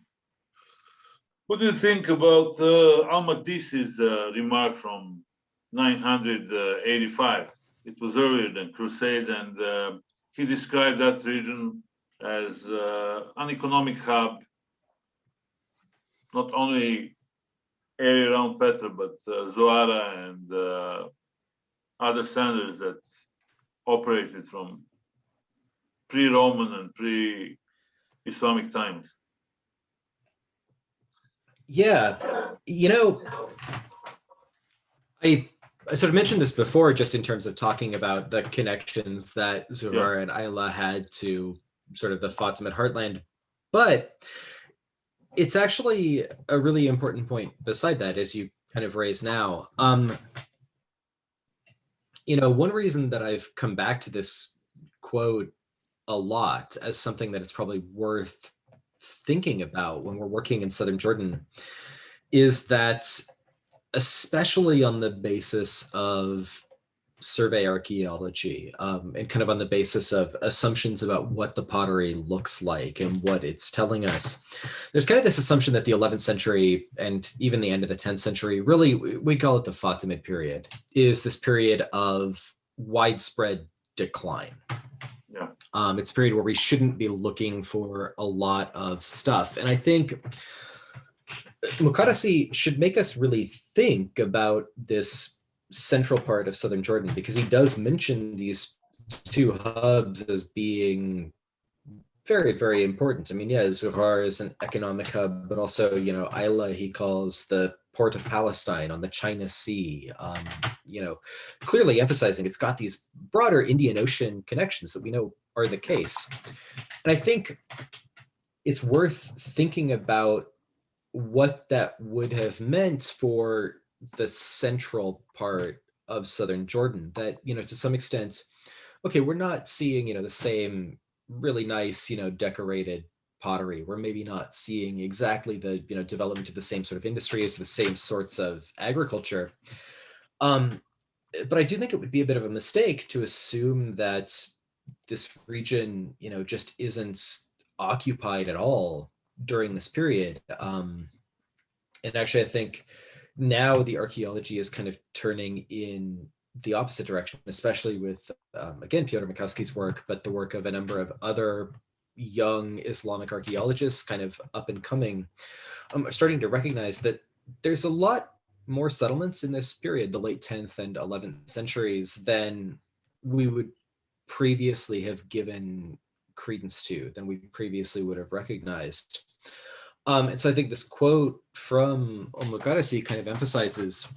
[SPEAKER 1] What do you think about Al-Maqdisi's remark from 985? It was earlier than Crusade, and he described that region as an economic hub, not only area around Petra, but Zoara and other centers that operated from pre-Roman and pre-Islamic times.
[SPEAKER 2] Yeah, you know, I sort of mentioned this before, just in terms of talking about the connections that Zuhar and Ayla had to sort of the Fatimid heartland, but it's actually a really important point beside that, as you kind of raise now. You know, one reason that I've come back to this quote a lot as something that it's probably worth thinking about when we're working in southern Jordan is that, especially on the basis of survey archaeology, and kind of on the basis of assumptions about what the pottery looks like and what it's telling us, there's kind of this assumption that the 11th century and even the end of the 10th century, really, we call it the Fatimid period, is this period of widespread decline.
[SPEAKER 1] Yeah.
[SPEAKER 2] It's a period where we shouldn't be looking for a lot of stuff. And I think Muqaddasi should make us really think about this central part of southern Jordan, because he does mention these two hubs as being very, very important. I mean, yeah, Zuhar is an economic hub, but also, you know, Ayla he calls the port of Palestine on the China Sea, you know, clearly emphasizing it's got these broader Indian Ocean connections that we know are the case. And I think it's worth thinking about what that would have meant for the central part of southern Jordan, that, you know, to some extent, okay, we're not seeing, you know, the same really nice, you know, decorated pottery. We're maybe not seeing exactly the, you know, development of the same sort of industries, the same sorts of agriculture. But I do think it would be a bit of a mistake to assume that this region, you know, just isn't occupied at all during this period. And actually, I think now the archaeology is kind of turning in the opposite direction, especially with, again, Piotr Mikowski's work, but the work of a number of other young Islamic archaeologists kind of up and coming, are starting to recognize that there's a lot more settlements in this period, the late 10th and 11th centuries, than we would previously have given credence to, than we previously would have recognized. And so I think this quote from Muqaddasi kind of emphasizes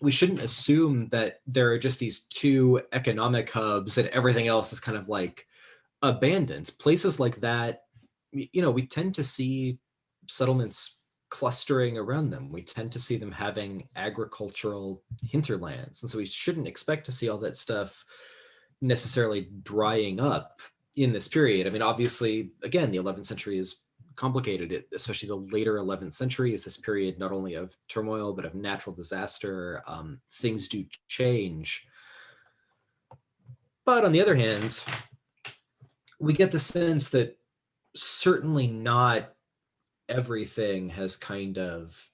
[SPEAKER 2] we shouldn't assume that there are just these two economic hubs and everything else is kind of like abandoned. Places like that, you know, we tend to see settlements clustering around them. We tend to see them having agricultural hinterlands. And so we shouldn't expect to see all that stuff necessarily drying up in this period. I mean, obviously, again, the 11th century is complicated, especially the later 11th century is this period not only of turmoil, but of natural disaster. Things do change. But on the other hand, we get the sense that certainly not everything has kind of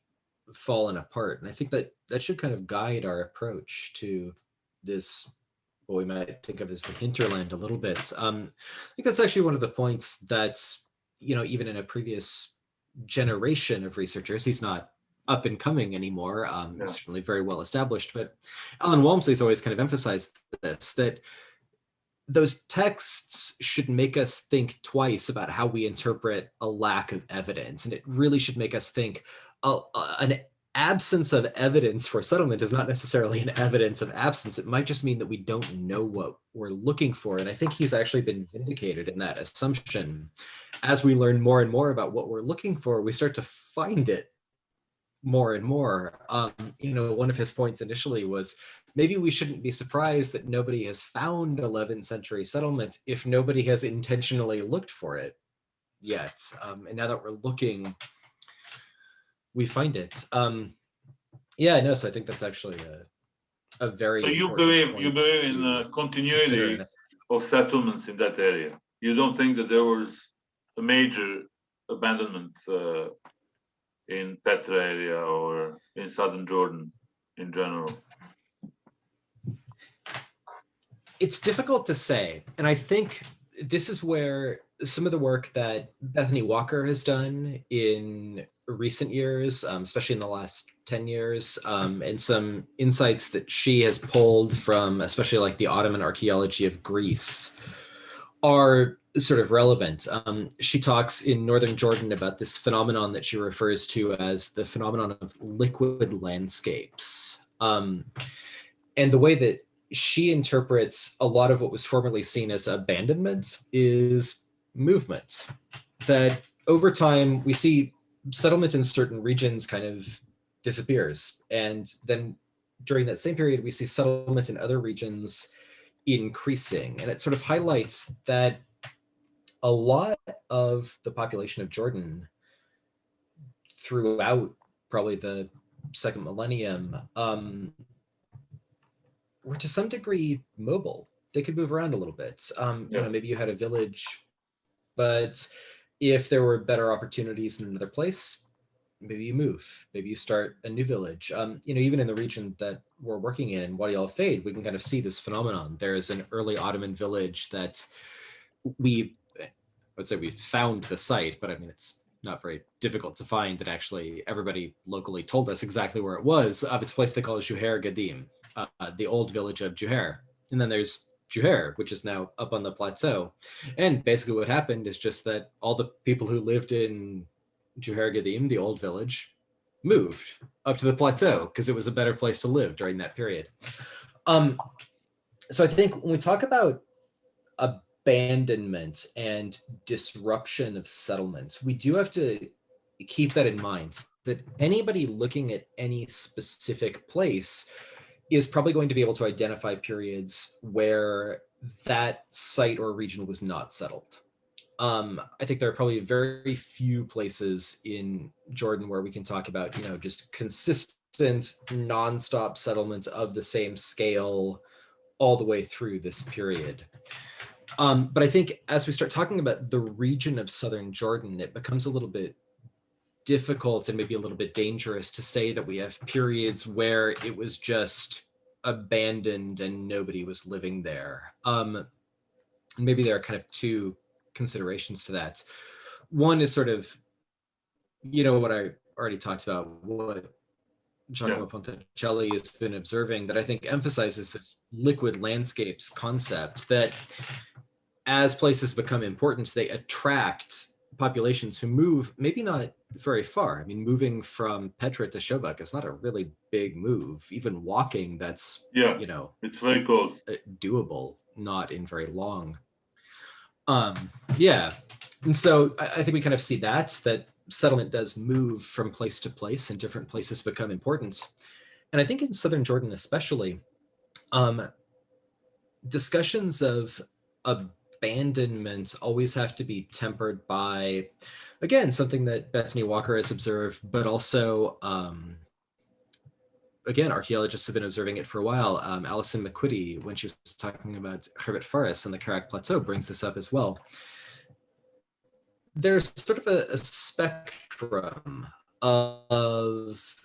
[SPEAKER 2] fallen apart. And I think that that should kind of guide our approach to this, what we might think of as the hinterland a little bit. I think that's actually one of the points that, you know, even in a previous generation of researchers, he's not up and coming anymore, certainly very well established, but Alan Walmsley's always kind of emphasized this, that those texts should make us think twice about how we interpret a lack of evidence. And it really should make us think an absence of evidence for settlement is not necessarily an evidence of absence. It might just mean that we don't know what we're looking for. And I think he's actually been vindicated in that assumption. As we learn more and more about what we're looking for, we start to find it more and more. You know, one of his points initially was maybe we shouldn't be surprised that nobody has found 11th century settlements if nobody has intentionally looked for it yet. And now that we're looking, we find it. Yeah, no, so I think that's actually a very
[SPEAKER 1] so you
[SPEAKER 2] important
[SPEAKER 1] believe in continuity of settlements in that area. You don't think that there was a major abandonment in Petra area or in southern Jordan in general?
[SPEAKER 2] It's difficult to say. And I think this is where some of the work that Bethany Walker has done in recent years, especially in the last 10 years, and some insights that she has pulled from, especially like the Ottoman archaeology of Greece, are sort of relevant. She talks in northern Jordan about this phenomenon that she refers to as the phenomenon of liquid landscapes. And the way that she interprets a lot of what was formerly seen as abandonment is movement. That over time, we see settlement in certain regions kind of disappears. And then during that same period, we see settlement in other regions increasing. And it sort of highlights that a lot of the population of Jordan throughout probably the second millennium were to some degree mobile. They could move around a little bit. Maybe you had a village, but if there were better opportunities in another place, maybe you move, maybe you start a new village. Even in the region that we're working in Wadi Al Fayd, we can kind of see this phenomenon. There is an early Ottoman village that I would say we found the site, but I mean, it's not very difficult to find that actually everybody locally told us exactly where it was. It's a place they call Juhair Gadim, the old village of Juhair. And then there's Juhair, which is now up on the plateau. And basically what happened is just that all the people who lived in Juhair Gadim, the old village, moved up to the plateau because it was a better place to live during that period. So I think when we talk about abandonment and disruption of settlements, we do have to keep that in mind, that anybody looking at any specific place is probably going to be able to identify periods where that site or region was not settled. I think there are probably very few places in Jordan where we can talk about, just consistent, nonstop settlements of the same scale all the way through this period. But I think as we start talking about the region of southern Jordan, it becomes a little bit difficult and maybe a little bit dangerous to say that we have periods where it was just abandoned and nobody was living there. Maybe there are kind of two considerations to that. One is sort of, what I already talked about, what Giacomo Ponticelli has been observing, that I think emphasizes this liquid landscapes concept, that as places become important, they attract populations who move maybe not very far. I mean, moving from Petra to Shobak is not a really big move. Even walking, that's,
[SPEAKER 1] it's very close,
[SPEAKER 2] doable, not in very long. And so I think we kind of see that settlement does move from place to place and different places become important. And I think in southern Jordan especially, discussions of abandonment always have to be tempered by, again, something that Bethany Walker has observed, but also, again, archaeologists have been observing it for a while. Alison McQuitty, when she was talking about Herbert Forrest and the Karak Plateau, brings this up as well. There's sort of a spectrum of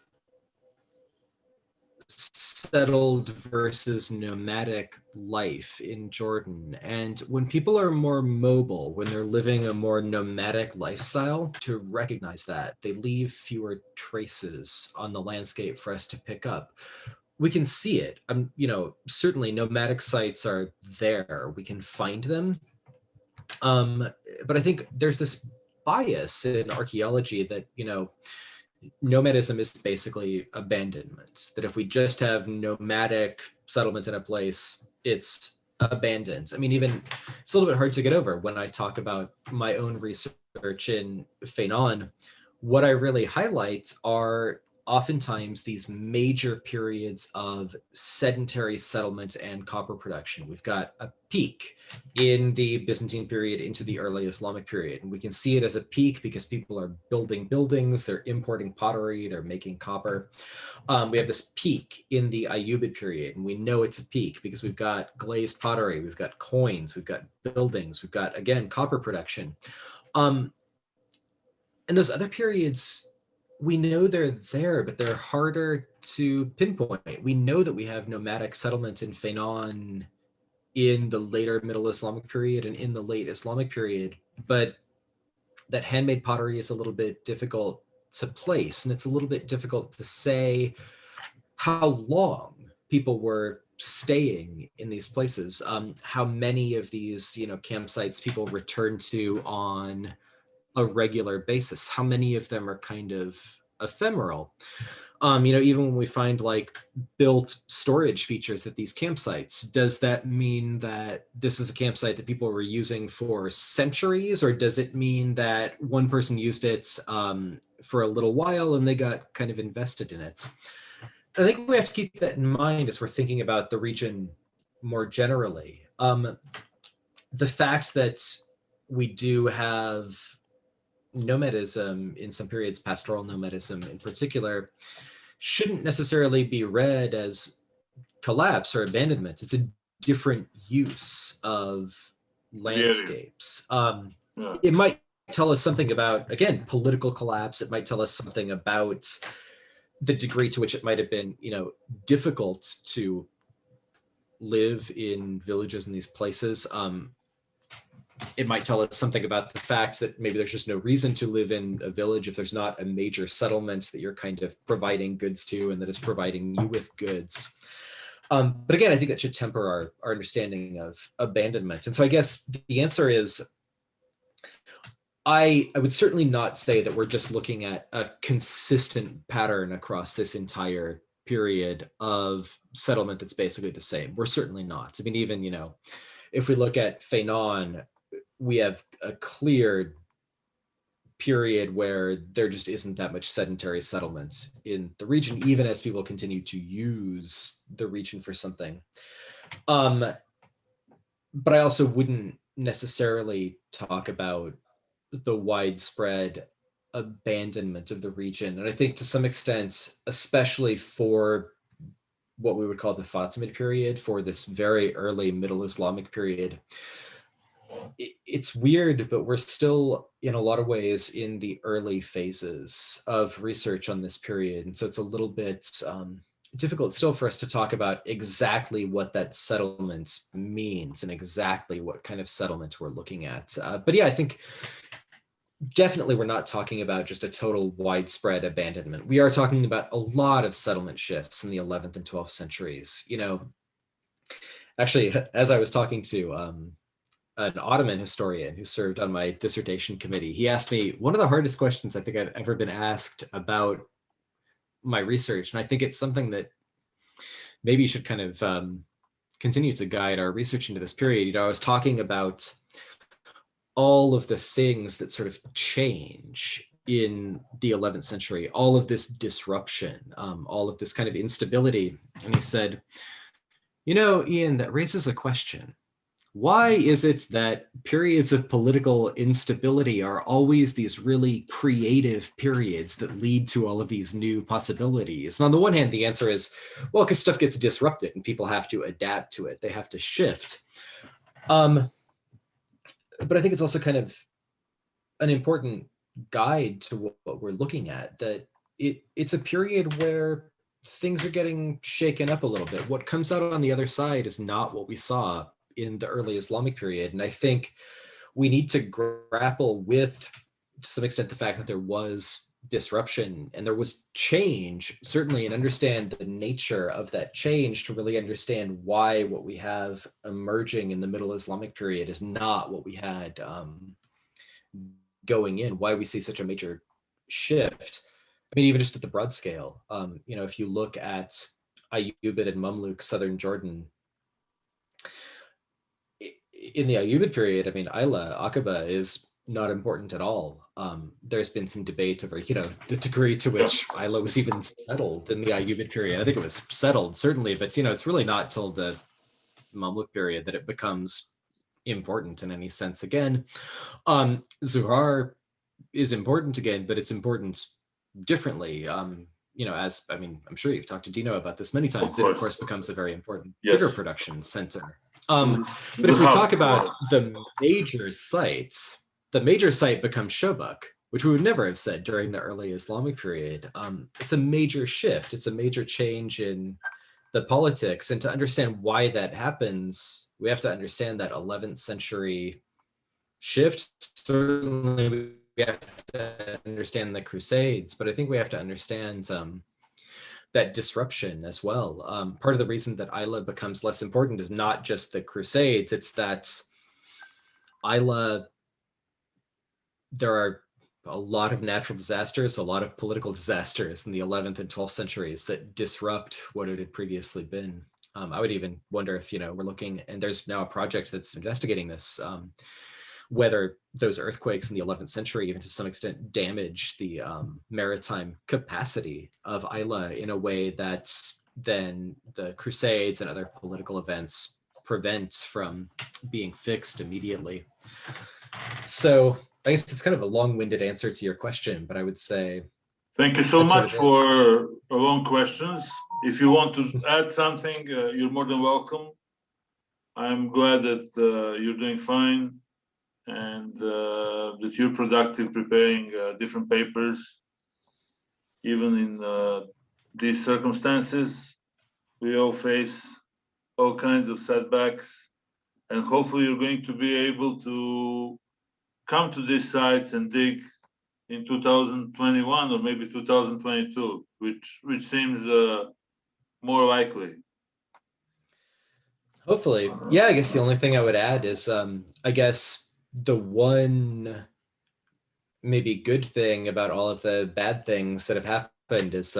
[SPEAKER 2] settled versus nomadic life in Jordan. And when people are more mobile, when they're living a more nomadic lifestyle, to recognize that, they leave fewer traces on the landscape for us to pick up. We can see it. Certainly nomadic sites are there. We can find them. But I think there's this bias in archaeology that, nomadism is basically abandonment, that if we just have nomadic settlement in a place, it's abandoned. I mean, even it's a little bit hard to get over when I talk about my own research in Fainan. What I really highlight are oftentimes these major periods of sedentary settlement and copper production. We've got a peak in the Byzantine period into the early Islamic period. And we can see it as a peak because people are building buildings, they're importing pottery, they're making copper. We have this peak in the Ayyubid period, and we know it's a peak because we've got glazed pottery, we've got coins, we've got buildings, we've got, again, copper production. And those other periods, we know they're there, but they're harder to pinpoint. We know that we have nomadic settlements in Fainan in the later Middle Islamic period and in the late Islamic period, but that handmade pottery is a little bit difficult to place, and it's a little bit difficult to say how long people were staying in these places, how many of these, campsites people return to on a regular basis, how many of them are kind of ephemeral. Even when we find like built storage features at these campsites, does that mean that this is a campsite that people were using for centuries, or does it mean that one person used it for a little while and they got kind of invested in it? I think we have to keep that in mind as we're thinking about the region more generally. The fact that we do have nomadism in some periods, pastoral nomadism in particular, shouldn't necessarily be read as collapse or abandonment. It's a different use of landscapes. It might tell us something about, again, political collapse. It might tell us something about the degree to which it might have been, difficult to live in villages in these places. It might tell us something about the fact that maybe there's just no reason to live in a village if there's not a major settlement that you're kind of providing goods to and that is providing you with goods. But again, I think that should temper our understanding of abandonment. And so I guess the answer is, I would certainly not say that we're just looking at a consistent pattern across this entire period of settlement that's basically the same. We're certainly not. I mean, even, if we look at Fainan, we have a clear period where there just isn't that much sedentary settlements in the region, even as people continue to use the region for something. But I also wouldn't necessarily talk about the widespread abandonment of the region. And I think to some extent, especially for what we would call the Fatimid period, for this very early Middle Islamic period, it's weird, but we're still in a lot of ways in the early phases of research on this period. And so it's a little bit difficult still for us to talk about exactly what that settlement means and exactly what kind of settlement we're looking at. But yeah, I think definitely we're not talking about just a total widespread abandonment. We are talking about a lot of settlement shifts in the 11th and 12th centuries. Actually, as I was talking to an Ottoman historian who served on my dissertation committee, he asked me one of the hardest questions I think I've ever been asked about my research. And I think it's something that maybe should kind of continue to guide our research into this period. I was talking about all of the things that sort of change in the 11th century, all of this disruption, all of this kind of instability. And he said, Ian, that raises a question. Why is it that periods of political instability are always these really creative periods that lead to all of these new possibilities? And on the one hand, the answer is, well, because stuff gets disrupted and people have to adapt to it. They have to shift. But I think it's also kind of an important guide to what we're looking at, that it's a period where things are getting shaken up a little bit. What comes out on the other side is not what we saw in the early Islamic period. And I think we need to grapple with, to some extent, the fact that there was disruption and there was change, certainly, and understand the nature of that change to really understand why what we have emerging in the Middle Islamic period is not what we had going in, why we see such a major shift. I mean, even just at the broad scale, if you look at Ayyubid and Mamluk, southern Jordan, in the Ayyubid period, I mean, Ayla, Aqaba is not important at all. There's been some debate over, the degree to which Ayla was even settled in the Ayyubid period. I think it was settled, certainly, but, it's really not till the Mamluk period that it becomes important in any sense again. Zuhar is important again, but it's important differently. As, I'm sure you've talked to Dino about this many times, it of course becomes a very important bigger production center. But if we talk about the major sites, the major site becomes Shobak, which we would never have said during the early Islamic period. It's a major shift. It's a major change in the politics. And to understand why that happens, we have to understand that 11th century shift. Certainly we have to understand the Crusades, but I think we have to understand that disruption as well. Part of the reason that Isla becomes less important is not just the Crusades, it's that Isla, there are a lot of natural disasters, a lot of political disasters in the 11th and 12th centuries that disrupt what it had previously been. I would even wonder if, we're looking, and there's now a project that's investigating this, whether those earthquakes in the 11th century, even to some extent, damage the maritime capacity of Isla in a way that's then the Crusades and other political events prevent from being fixed immediately. So I guess it's kind of a long-winded answer to your question, but I would say...
[SPEAKER 1] Thank you so much for long questions. If you want to add something, you're more than welcome. I'm glad that you're doing fine and that you're productive preparing different papers, even in these circumstances. We all face all kinds of setbacks, and hopefully you're going to be able to come to these sites and dig in 2021 or maybe 2022, which seems more likely.
[SPEAKER 2] Hopefully. Yeah, I guess the only thing I would add is, I guess the one maybe good thing about all of the bad things that have happened is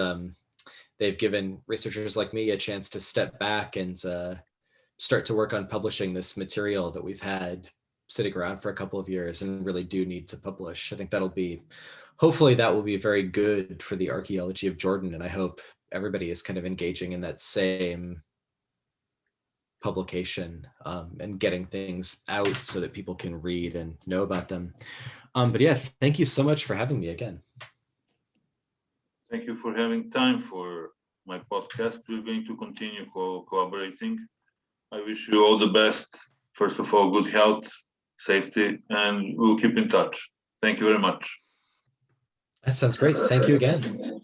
[SPEAKER 2] they've given researchers like me a chance to step back and start to work on publishing this material that we've had sitting around for a couple of years and really do need to publish. I think hopefully that will be very good for the archaeology of Jordan. And I hope everybody is kind of engaging in that same publication and getting things out so that people can read and know about them. But yeah, thank you so much for having me again.
[SPEAKER 1] Thank you for having time for my podcast. We're going to continue collaborating. I wish you all the best. First of all, good health, safety, and we'll keep in touch. Thank you very much.
[SPEAKER 2] That sounds great. Thank you again.